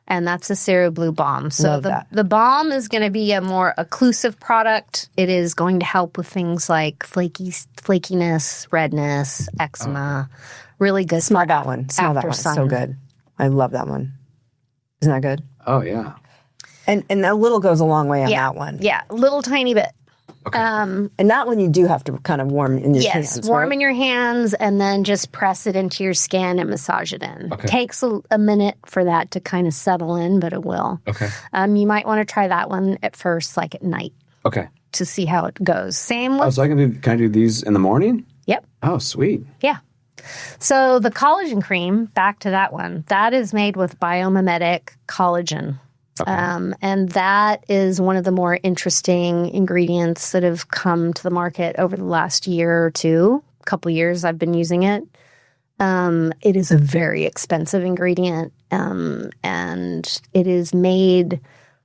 S3: And that's a Ceru Blue Balm. So
S2: Love that.
S3: the balm is going to be a more occlusive product. It is going to help with things like flakiness, redness, eczema. Really good.
S2: Smell that one. Smell that
S3: After
S2: one. It's so
S3: sun.
S2: good. I love that one. Isn't that good?
S1: Oh, yeah.
S2: And a little goes a long way on that one.
S3: Yeah, little tiny bit.
S1: Okay.
S2: And that one you do have to kind of warm in your
S3: Yes,
S2: hands,
S3: warm
S2: right?
S3: in your hands and then just press it into your skin and massage it in.
S1: Okay.
S3: Takes a minute for that to kind of settle in, but it will.
S1: Okay.
S3: You might want to try that one at first, like at night,
S1: Okay.
S3: to see how it goes. Same
S1: Oh,
S3: with,
S1: so can I do these in the morning?
S3: yep,
S1: Oh, sweet.
S3: yeah. So the collagen cream, back to that one, that is made with biomimetic collagen.
S1: Okay.
S3: And that is one of the more interesting ingredients that have come to the market over the last year or two. A couple years I've been using it. It is a very expensive ingredient, and it is made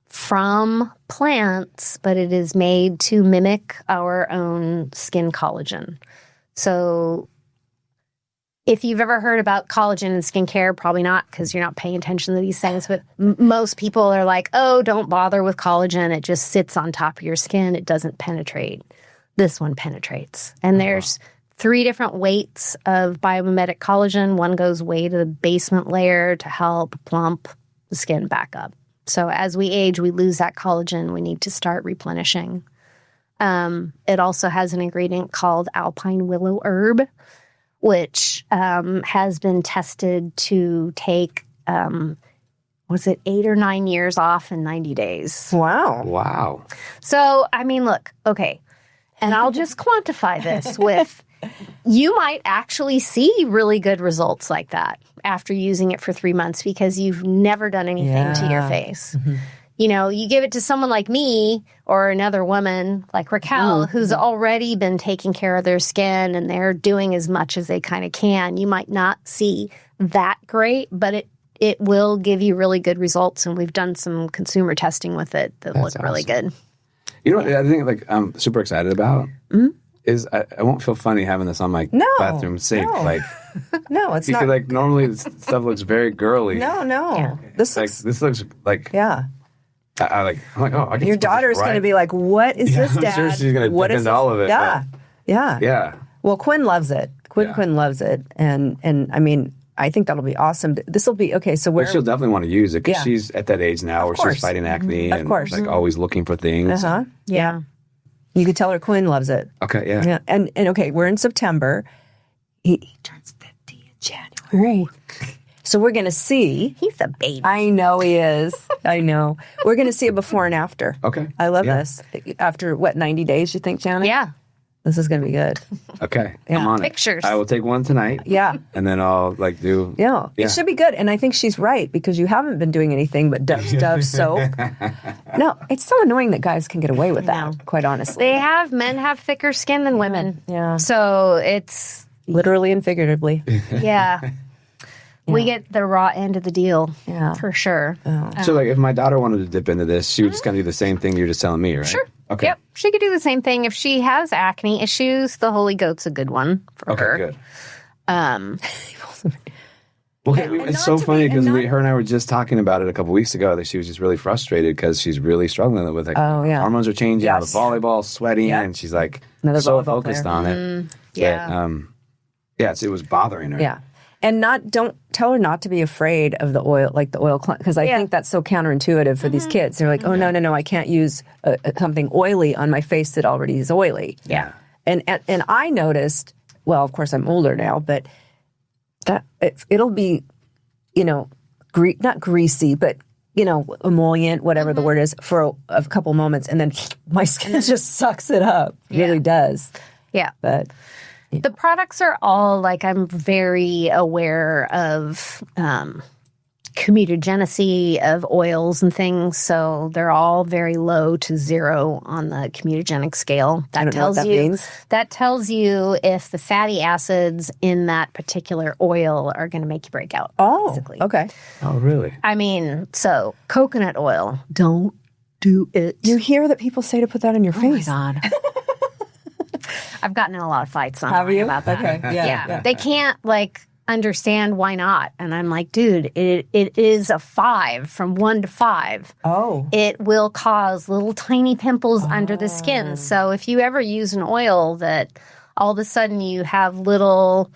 S3: from plants, but it is made to mimic our own skin collagen. So if you've ever heard about collagen and skincare, probably not because you're not paying attention to these things. But most people are like, oh, don't bother with collagen. It just sits on top of your skin. It doesn't penetrate. This one penetrates. And there's 3 different weights of biomimetic collagen. One goes way to the basement layer to help plump the skin back up. So as we age, we lose that collagen. We need to start replenishing. It also has an ingredient called alpine willow herb, which has been tested to take, 8 or 9 years off in 90 days.
S2: Wow.
S1: Wow.
S3: So, I mean, look, okay, and I'll just quantify this with, you might actually see really good results like that after using it for 3 months because you've never done anything to your
S2: Yeah.
S3: face. You know, you give it to someone like me or another woman like Raquel, who's already been taking care of their skin and they're doing as much as they kind of can. You might not see that great, but it will give you really good results. And we've done some consumer testing with it that
S1: That's
S3: look really good.
S1: You know what I think like I'm super excited about is I won't feel funny having this on my bathroom sink.
S2: no.
S1: Like
S2: No, it's
S1: because
S2: not.
S1: like normally this stuff looks very girly.
S2: No.
S3: Yeah.
S2: This
S1: Like
S2: looks,
S1: this looks like
S2: yeah.
S1: I'm like, oh, I can
S2: Your
S1: put this
S2: daughter's going to
S1: right.
S2: be like, what is
S1: Yeah,
S2: this,
S1: I'm
S2: Dad?
S1: sure she's gonna
S2: What
S1: dip
S2: is
S1: into
S2: this?"
S1: all of it,
S2: Yeah. Yeah.
S1: Yeah.
S2: Well, Quinn loves it.
S1: Yeah.
S2: Quinn loves it. And I mean, I think that'll be awesome. This will be, okay, so
S1: But
S2: where,
S1: she'll definitely want to use it because
S2: Yeah.
S1: she's at that age now where
S2: course.
S1: she's fighting acne and
S2: course.
S1: like always looking for things.
S2: uh-huh.
S3: Yeah.
S2: You could tell her Quinn loves it.
S1: Okay, yeah.
S2: Yeah. And okay, we're in September. He turns 50 in January. So we're going to see.
S3: He's a baby.
S2: I know he is. I know. We're going to see a before and after.
S1: Okay.
S2: I love
S1: Yeah.
S2: this. After, 90 days, you think, Janet?
S3: Yeah.
S2: This is going to be good.
S1: Okay.
S2: Yeah.
S1: I'm on
S3: Pictures.
S1: it. I will take one tonight.
S2: Yeah.
S1: And then I'll do.
S2: Yeah. It should be good. And I think she's right because you haven't been doing anything but Dove soap. No, it's so annoying that guys can get away with that, quite honestly.
S3: Men have thicker skin than women.
S2: Yeah.
S3: So it's,
S2: Literally and figuratively.
S3: yeah. We get the raw end of the deal.
S2: Yeah.
S3: For sure.
S1: So, like, if my daughter wanted to dip into this, she would just kind of do the same thing you're just telling me, right?
S3: Sure.
S1: Okay.
S3: Yep. She could do the same thing. If she has acne issues, the Holy Goat's a good one for her.
S1: Okay, good.
S3: Um,
S1: Well, it's so funny because her and I were just talking about it a couple weeks ago that she was just really frustrated because she's really struggling with it. Hormones are changing, all the volleyball, sweating, and she's like so focused on it. That, it was bothering her.
S2: Yeah. And don't tell her not to be afraid of the oil, like the oil, because I think that's so counterintuitive for these kids. They're like, oh, no, I can't use something oily on my face that already is oily.
S3: Yeah.
S2: And I noticed, well, of course I'm older now, but that it'll be, not greasy, but, emollient, whatever the word is, for a couple moments. And then my skin just sucks it up. It really does.
S3: Yeah.
S2: But
S3: the products are all like, I'm very aware of comedogenicy of oils and things. So they're all very low to 0 on the comedogenic scale.
S2: I don't know what that means.
S3: That tells you if the fatty acids in that particular oil are going to make you break out. Basically.
S2: Okay.
S1: Oh, really?
S3: I mean, so coconut oil, don't do it.
S2: You hear that people say to put that on your face.
S3: Oh my God. I've gotten in a lot of fights
S2: Have you?
S3: about that.
S2: Okay. Yeah.
S3: They can't understand why not. And I'm like, dude, it is a 5 from 1 to 5.
S2: Oh.
S3: It will cause little tiny pimples under the skin. So if you ever use an oil that all of a sudden you have little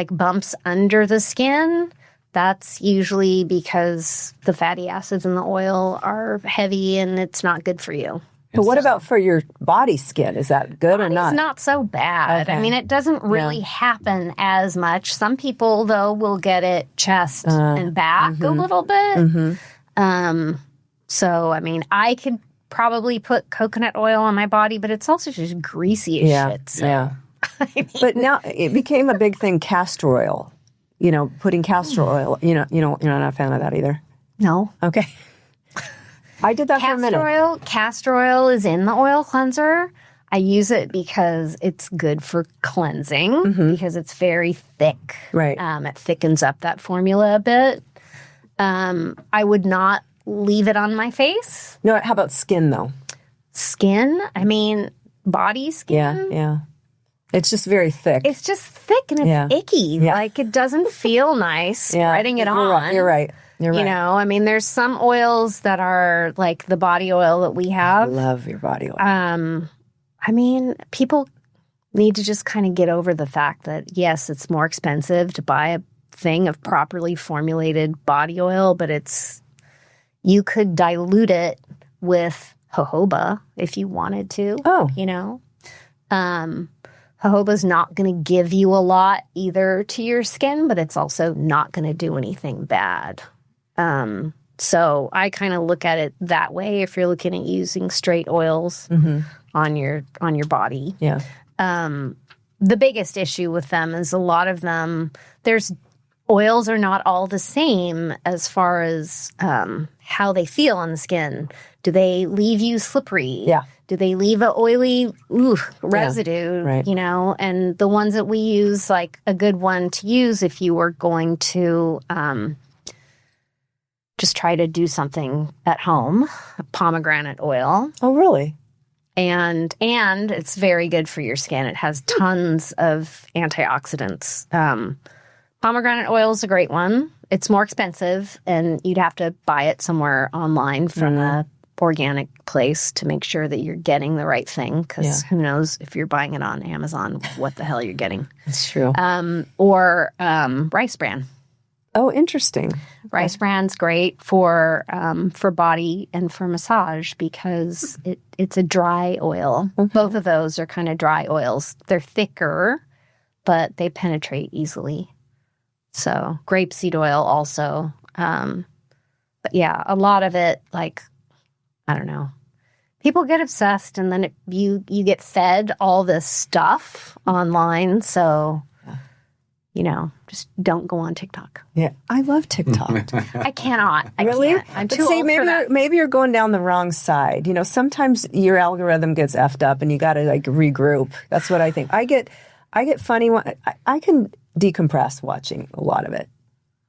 S3: bumps under the skin, that's usually because the fatty acids in the oil are heavy and it's not good for you.
S2: But what about for your body skin? Is that good or not?
S3: It's not so bad.
S2: Okay.
S3: I mean, it doesn't really happen as much. Some people, though, will get it chest and back a little bit. So, I mean, I could probably put coconut oil on my body, but it's also just greasy as shit. So.
S2: Yeah. But now it became a big thing, castor oil. Putting castor oil. You're not a fan of that either?
S3: No.
S2: Okay. I did that for a minute.
S3: Castor oil is in the oil cleanser. I use it because it's good for cleansing because it's very thick.
S2: Right.
S3: It thickens up that formula a bit. I would not leave it on my face.
S2: No, how about skin though?
S3: Skin? I mean, body skin?
S2: Yeah. It's just very thick.
S3: It's just thick and it's icky.
S2: Yeah.
S3: It doesn't feel nice spreading it on.
S2: You're right.
S3: I mean, there's some oils that are like the body oil that we have.
S2: I love your body oil.
S3: I mean, people need to just kind of get over the fact that, yes, it's more expensive to buy a thing of properly formulated body oil, but you could dilute it with jojoba if you wanted to.
S2: Oh.
S3: Jojoba's not going to give you a lot either to your skin, but it's also not going to do anything bad. So I kind of look at it that way if you're looking at using straight oils on your body.
S2: Yeah.
S3: The biggest issue with them is a lot of them, oils are not all the same as far as how they feel on the skin. Do they leave you slippery?
S2: Yeah.
S3: Do they leave an oily residue?
S2: Yeah, right.
S3: And the ones that we use, like a good one to use if you were going to just try to do something at home, pomegranate oil.
S2: Oh, really?
S3: And it's very good for your skin. It has tons of antioxidants. Pomegranate oil is a great one. It's more expensive, and you'd have to buy it somewhere online from a organic place to make sure that you're getting the right thing, because who knows if you're buying it on Amazon what the hell you're getting.
S2: That's true.
S3: Or rice bran.
S2: Oh, interesting.
S3: Rice bran's great for body and for massage because it's a dry oil. Both of those are kind of dry oils. They're thicker, but they penetrate easily. So grapeseed oil also. But yeah, a lot of it, I don't know. People get obsessed, and then you get fed all this stuff online. So, just don't go on TikTok.
S2: Yeah, I love TikTok.
S3: I cannot. I
S2: Really?
S3: can't. I'm
S2: But
S3: too old for that.
S2: maybe you're going down the wrong side. Sometimes your algorithm gets effed up, and you got to like regroup. That's what I think. I get funny. I can decompress watching a lot of it.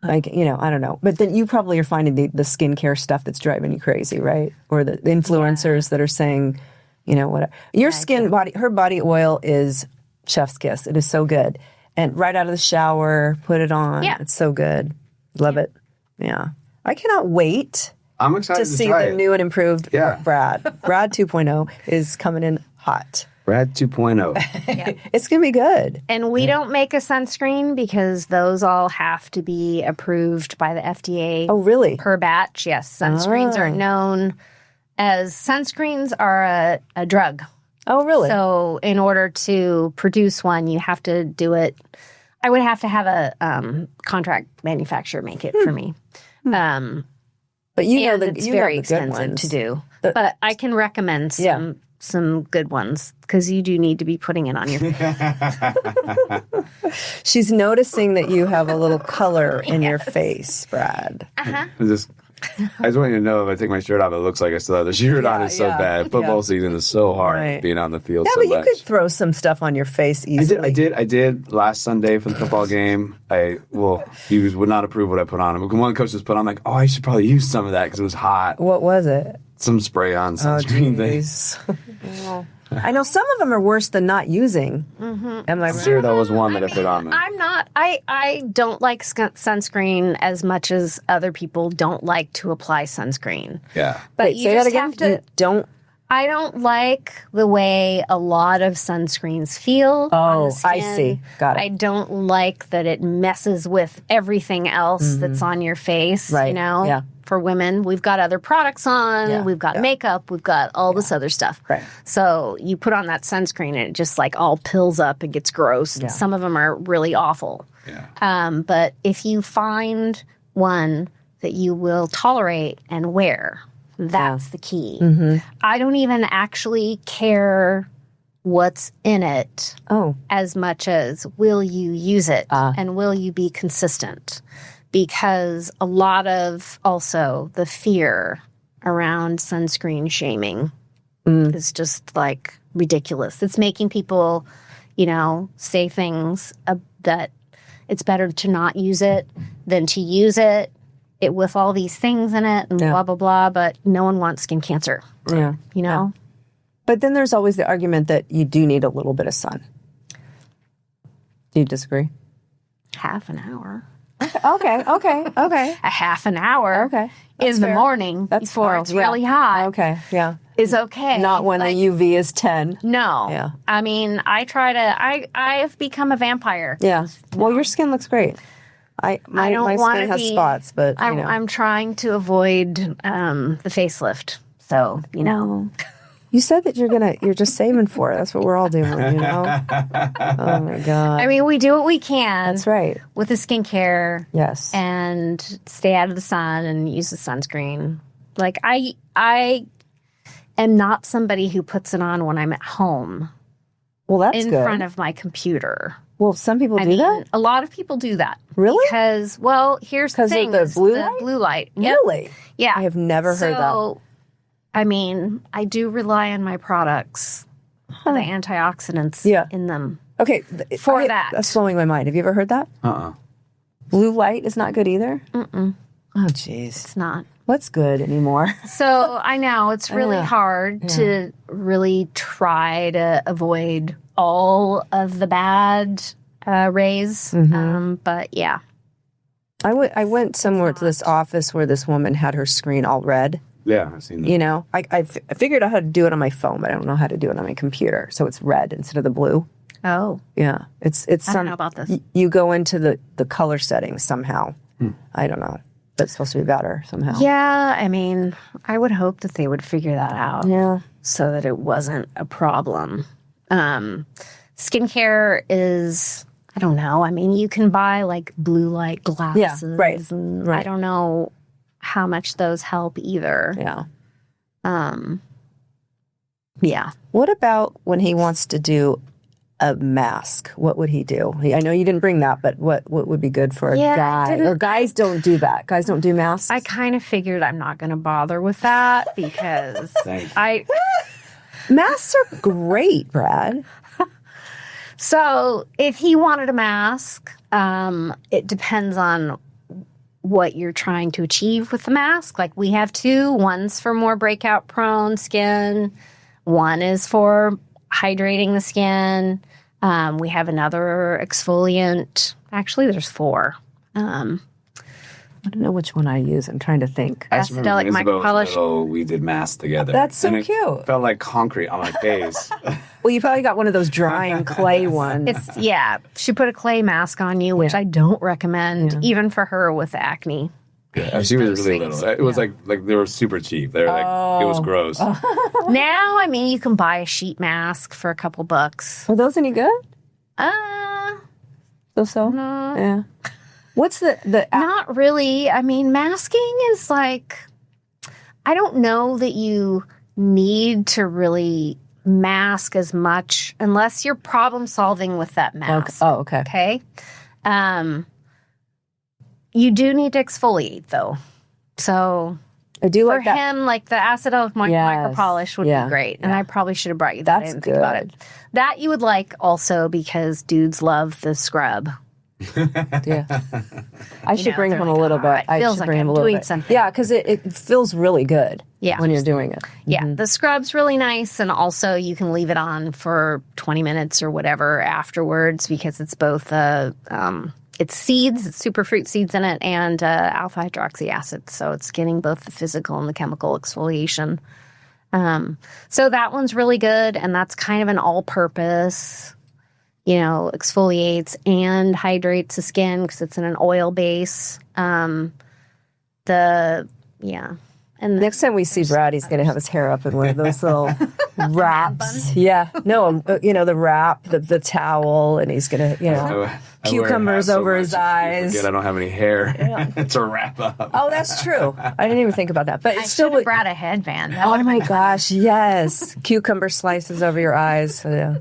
S2: Like, I don't know. But then you probably are finding the skincare stuff that's driving you crazy, right? Or the influencers that are saying, whatever. Your her body oil is chef's kiss. It is so good. And right out of the shower, put it on. Yeah. It's so good. Love it. Yeah. I cannot wait
S1: I'm excited
S2: to see the new and improved Brad. Brad 2.0 is coming in hot.
S1: Brad 2.0.
S3: Yeah.
S2: It's going to be good.
S3: And we don't make a sunscreen because those all have to be approved by the FDA.
S2: Oh, really?
S3: Per batch, yes. Sunscreens are known as sunscreens are a drug.
S2: Oh, really?
S3: So in order to produce one, you have to do it. I would have to have a contract manufacturer make it for me.
S2: But
S3: it's very expensive to do. But I can recommend some good ones because you do need to be putting it on your face.
S2: She's noticing that you have a little color in your face, Brad.
S3: Uh-huh.
S1: I just want you to know if I take my shirt off, it looks like I still have the shirt on. It's so bad. Football season is so hard being on the field so much.
S2: Yeah, but you could throw some stuff on your face easily.
S1: I did last Sunday for the football game. He would not approve what I put on him. One coach just put on, I'm like, I should probably use some of that because it was hot.
S2: What was it?
S1: Some spray on sunscreen thing.
S2: I know some of them are worse than not using.
S3: Mm-hmm.
S2: Am I right?
S1: Sure, that was one that I put on me.
S3: I'm not. I don't like sunscreen as much as other people don't like to apply sunscreen.
S1: Yeah.
S3: But
S2: Wait,
S3: you
S2: say
S3: just
S2: that again?
S3: have to.
S2: You don't.
S3: I don't like the way a lot of sunscreens feel.
S2: Oh,
S3: on the skin.
S2: I see. Got it.
S3: I don't like that it messes with everything else that's on your face.
S2: Right.
S3: Yeah. For women, we've got other products on.
S2: Yeah.
S3: We've got makeup. We've got all this other stuff.
S2: Right.
S3: So you put on that sunscreen and it just like all pills up and gets gross.
S2: Yeah.
S3: Some of them are really awful.
S1: Yeah.
S3: But if you find one that you will tolerate and wear, that's the key.
S2: Mm-hmm.
S3: I don't even actually care what's in it as much as will you use it and will you be consistent? Because a lot of also the fear around sunscreen shaming is just like ridiculous. It's making people, say things that it's better to not use it than to use it with all these things in it and blah, blah, blah. But no one wants skin cancer.
S2: Yeah.
S3: Yeah.
S2: But then there's always the argument that you do need a little bit of sun. Do you disagree?
S3: Half an hour.
S2: Okay.
S3: A half an hour in the morning before it's really hot.
S2: Okay, yeah.
S3: Is okay.
S2: Not when the UV is 10.
S3: No.
S2: Yeah.
S3: I mean, I've become a vampire.
S2: Yeah. Well, your skin looks great. My skin has spots, but
S3: I'm trying to avoid the facelift. So,
S2: You said that you're just saving for it. That's what we're all doing, Oh my God.
S3: I mean, we do what we can.
S2: That's right.
S3: With the skincare.
S2: Yes.
S3: And stay out of the sun and use the sunscreen. Like I am not somebody who puts it on when I'm at home.
S2: Well, that's
S3: in
S2: good.
S3: front of my computer.
S2: Well, some people do that?
S3: A lot of people do that.
S2: Really?
S3: Because, here's the thing.
S2: Because of the blue light?
S3: Blue light. Yep.
S2: Really?
S3: Yeah.
S2: I have never heard that.
S3: I mean, I do rely on my products, the antioxidants in them.
S2: Okay. That's blowing my mind. Have you ever heard that? Blue light is not good either? Mm-mm. Oh, jeez.
S3: It's not.
S2: What's good anymore?
S3: So I know it's really hard to really try to avoid all of the bad rays.
S2: Mm-hmm.
S3: But yeah.
S2: I went somewhere to this office where this woman had her screen all red.
S1: Yeah, I've seen that.
S2: I figured out how to do it on my phone, but I don't know how to do it on my computer. So it's red instead of the blue.
S3: Oh.
S2: Yeah. It's
S3: I don't know about this.
S2: You go into the color settings somehow. I don't know. That's supposed to be better somehow.
S3: Yeah, I mean, I would hope that they would figure that out.
S2: Yeah.
S3: So that it wasn't a problem. Skincare is, I don't know. I mean, you can buy like blue light glasses.
S2: Yeah, right.
S3: And I don't know how much those help either.
S2: Yeah.
S3: Yeah.
S2: What about when he wants to do a mask? What would he do? I know you didn't bring that, but what would be good for a guy? Or guys don't do that. Guys don't do masks.
S3: I kind of figured I'm not going to bother with that because
S2: masks are great, Brad.
S3: So if he wanted a mask, it depends on what you're trying to achieve with the mask. Like we have two. One's for more breakout prone skin. One is for hydrating the skin. We have another exfoliant. Actually, there's 4.
S2: I don't know which one I use. I'm trying to think.
S1: I just remember
S3: Acidotic
S1: when Isabel was
S3: micropolish.
S1: little, we did masks together.
S2: That's so
S1: And it
S2: cute.
S1: Felt like concrete on my face.
S2: Well, you probably got one of those drying clay ones.
S3: She put a clay mask on you, which I don't recommend, even for her with acne.
S1: Yeah, she was really little. It was like they were super cheap. They were like, it was gross.
S3: Now, I mean, you can buy a sheet mask for a couple bucks.
S2: Are those any good? So?
S3: No.
S2: Yeah. What's the
S3: Not really. I mean, masking is like, I don't know that you need to really mask as much unless you're problem solving with that mask.
S2: Oh, okay.
S3: Okay. You do need to exfoliate though. So
S2: I do
S3: for
S2: like that.
S3: him, like the acidotic micro polish would be great. And I probably should have brought you that.
S2: That's
S3: I didn't think about it. That you would like also because dudes love the scrub.
S2: Yeah. I should bring
S3: they're
S2: him a
S3: like,
S2: little
S3: "Oh,
S2: bit.
S3: it
S2: I
S3: feels
S2: should
S3: like
S2: bring him
S3: I'm
S2: a little
S3: doing
S2: bit.
S3: something."
S2: Yeah, because it feels really good when you're doing it.
S3: Yeah, the scrub's really nice, and also you can leave it on for 20 minutes or whatever afterwards because it's both it's seeds, it's superfruit seeds in it, and alpha hydroxy acid, so it's getting both the physical and the chemical exfoliation. So that one's really good, and that's kind of an all-purpose, exfoliates and hydrates the skin because it's in an oil base. And
S2: Next time we see Brad, he's going to have his hair up in one of those little wraps. Yeah. No, the wrap, the towel, and he's going to,
S1: I wear
S2: cucumbers
S1: hats so
S2: over
S1: much,
S2: his
S1: you
S2: eyes.
S1: forget I don't have any hair to wrap up.
S2: Oh, that's true. I didn't even think about that. But
S3: I
S2: it's still.
S3: should have brought a headband.
S2: Oh my gosh, yes. Cucumber slices over your eyes. Yeah.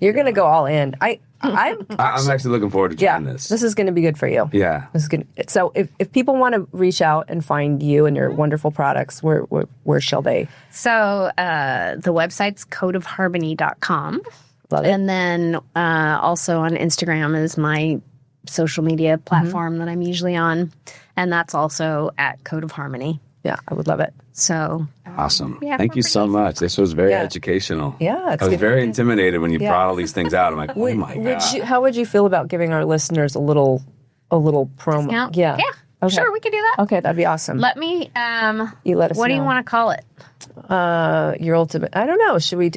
S2: You're going to go all in. I'm
S1: actually looking forward to trying this.
S2: This is going to be good for you.
S1: Yeah.
S2: This is good. So if people want to reach out and find you and your wonderful products, where shall they?
S3: So the website's codeofharmony.com.
S2: Love it.
S3: And then also on Instagram is my social media platform that I'm usually on. And that's also at Code of Harmony.
S2: Yeah, I would love it.
S3: So
S1: Awesome.
S3: Yeah,
S1: Thank you so much. This was very educational.
S2: Yeah, it's
S1: I was
S2: good.
S1: very intimidated when you brought all these things out. I'm like, oh my God.
S2: How would you feel about giving our listeners a little promo?
S3: Discount?
S2: Yeah.
S3: Okay. Sure, we could do that.
S2: Okay, that'd be awesome.
S3: Let me,
S2: You let us
S3: what
S2: know.
S3: do you want to call it?
S2: Your ultimate. I don't know. Should we?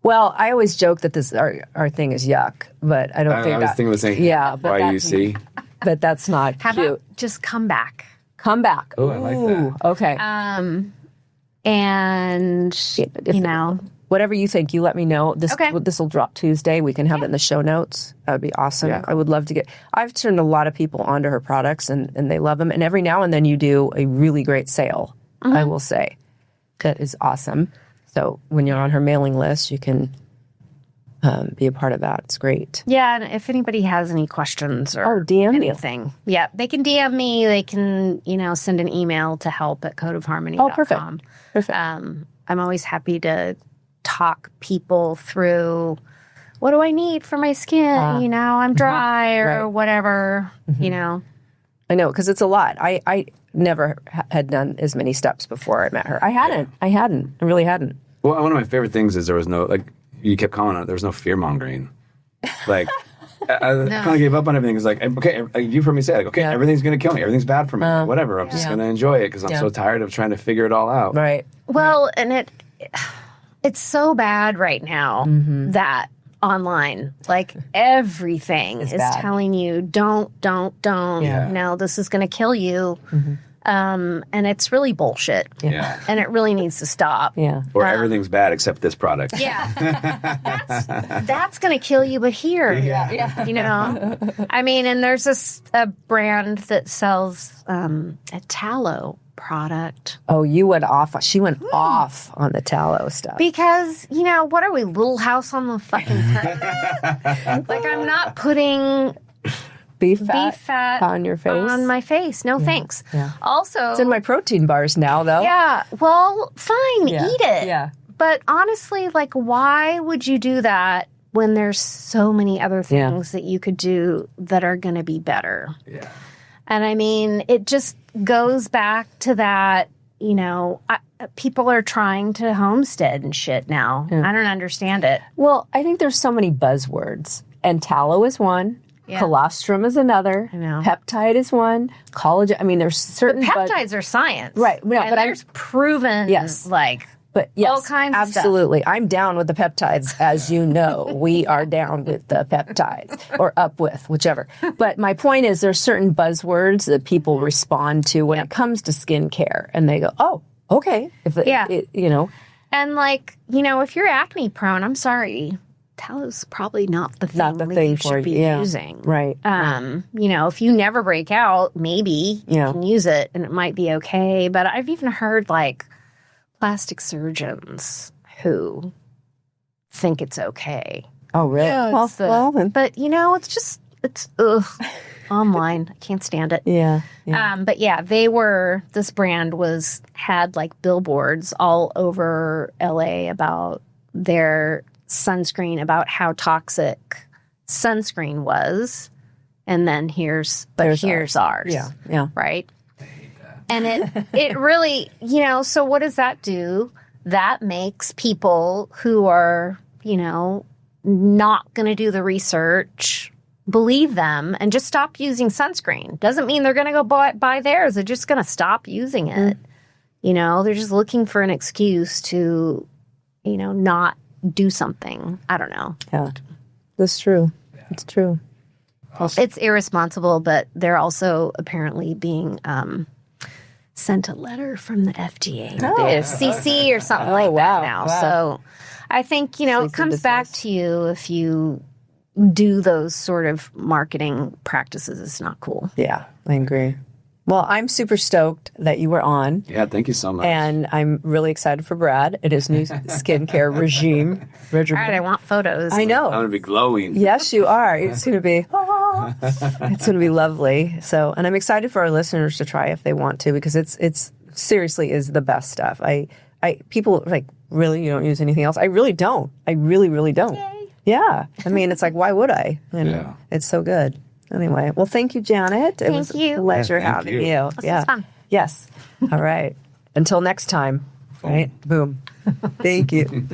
S2: Well, I always joke that this our thing is yuck, but I don't
S1: I
S2: think
S1: was
S2: that.
S1: thinking the same thing.
S2: Yeah, but
S1: YUC.
S2: but that's not
S3: How
S2: cute.
S3: about just come back?
S2: Come back.
S1: Oh, I like that.
S2: Okay.
S3: And,
S2: Whatever you think, you let me know. This
S3: Okay.
S2: this will drop Tuesday. We can have it in the show notes. That would be awesome.
S1: Yeah.
S2: I would love to get. I've turned a lot of people onto her products, and they love them. And every now and then you do a really great sale. I will say that is awesome. So when you're on her mailing list, you can be a part of that. It's great.
S3: Yeah, and if anybody has any questions or
S2: DM me.
S3: anything, yeah, they can DM me. They can, send an email to help@codeofharmony.com.
S2: Oh, perfect. Perfect.
S3: I'm always happy to talk people through what do I need for my skin? I'm dry or
S2: Right.
S3: whatever,
S2: I know, because it's a lot. I never had done as many steps before I met her. I hadn't. I really hadn't.
S1: Well, one of my favorite things is there was no, you kept calling it, there was no fear mongering. I kind of gave up on everything. It's like, okay, you've heard me say, everything's going to kill me. Everything's bad for me. Whatever. I'm just going to enjoy it because I'm so tired of trying to figure it all out.
S2: Right.
S3: Well, and it's so bad right now that online, everything is
S2: bad.
S3: telling you, don't,
S1: Yeah.
S3: this is going to kill you. And it's really bullshit.
S1: Yeah.
S3: And it really needs to stop.
S2: Yeah.
S1: Or everything's bad except this product.
S3: Yeah. That's going to kill you, but here. I mean, and there's a brand that sells a tallow product.
S2: Oh, you went off. She went off on the tallow stuff.
S3: Because, you know, what are we, Little House on the fucking Prairie? Like, I'm not putting
S2: beef
S3: beef fat
S2: on your face.
S3: on my face. No, thanks.
S2: Yeah.
S3: Also,
S2: It's in my protein bars now, though.
S3: yeah, well, fine,
S2: Yeah.
S3: eat it.
S2: Yeah.
S3: But honestly, like, why would you do that when there's so many other
S2: Yeah.
S3: things that you could do that are going to be better?
S1: Yeah.
S3: And I mean, it just goes back to that, you know, people are trying to homestead and shit now.
S2: Yeah.
S3: I don't understand it.
S2: Well, I think there's so many buzzwords. And tallow is one.
S3: Yeah.
S2: Colostrum is another.
S3: I know.
S2: Peptide is one. Collagen. I mean, there's certain
S3: Peptides are science.
S2: Right, yeah,
S3: And
S2: but I'm-
S3: there's proven,
S2: Yes.
S3: like,
S2: But yes,
S3: all kinds of stuff.
S2: absolutely. I'm down with the peptides, as you know. We are down with the peptides, or up with, whichever. But my point is, there's certain buzzwords that people respond to when it comes to skincare, and they go, "Oh, okay." If
S3: Yeah.
S2: you know,
S3: and like, you know, if you're acne prone, I'm sorry, tallow's probably not the thing,
S2: Not the
S3: that
S2: thing
S3: you
S2: for
S3: should be
S2: you. Yeah.
S3: using.
S2: Right.
S3: You know, if you never break out, maybe
S2: Yeah.
S3: you can use it and it might be okay. But I've even heard like plastic surgeons who think it's okay.
S2: Oh, really?
S3: Yeah,
S2: well,
S3: it's the-
S2: well, then.
S3: But you know, it's ugh, online. I can't stand it.
S2: Yeah. Yeah.
S3: But yeah, this brand had like billboards all over LA about their sunscreen, about how toxic sunscreen was. And then here's ours.
S2: Yeah. Yeah.
S3: Right. And it really, you know, so what does that do? That makes people who are, you know, not going to do the research believe them and just stop using sunscreen. Doesn't mean they're going to go buy theirs. They're just going to stop using it. You know, they're just looking for an excuse to, you know, not do something. I don't know.
S2: Yeah. That's true. It's true.
S3: It's irresponsible, but they're also apparently being sent a letter from the FDA, the FCC or something like that now.
S2: Wow.
S3: So I think, you know, it comes back to you if you do those sort of marketing practices. It's not cool.
S2: Yeah, I agree. Well, I'm super stoked that you were on.
S1: Yeah, thank you so much.
S2: And I'm really excited for Brad at his new skincare regime.
S3: All right, I want photos.
S2: I know.
S1: I'm going to be glowing.
S2: Yes, you are. It's going to be, it's going to be lovely. So, and I'm excited for our listeners to try if they want to, because it's seriously is the best stuff. People are like, really, you don't use anything else? I really don't. I really, really don't.
S3: Yay.
S2: Yeah. I mean, it's like, why would I? You know,
S1: Yeah.
S2: It's so good. Anyway, well, thank you, Janet. It was
S3: you.
S2: a pleasure
S1: Yeah, thank
S2: having
S1: you.
S2: you.
S3: This was fun.
S2: Yes. All right. Until next time. Right? Boom. Thank you.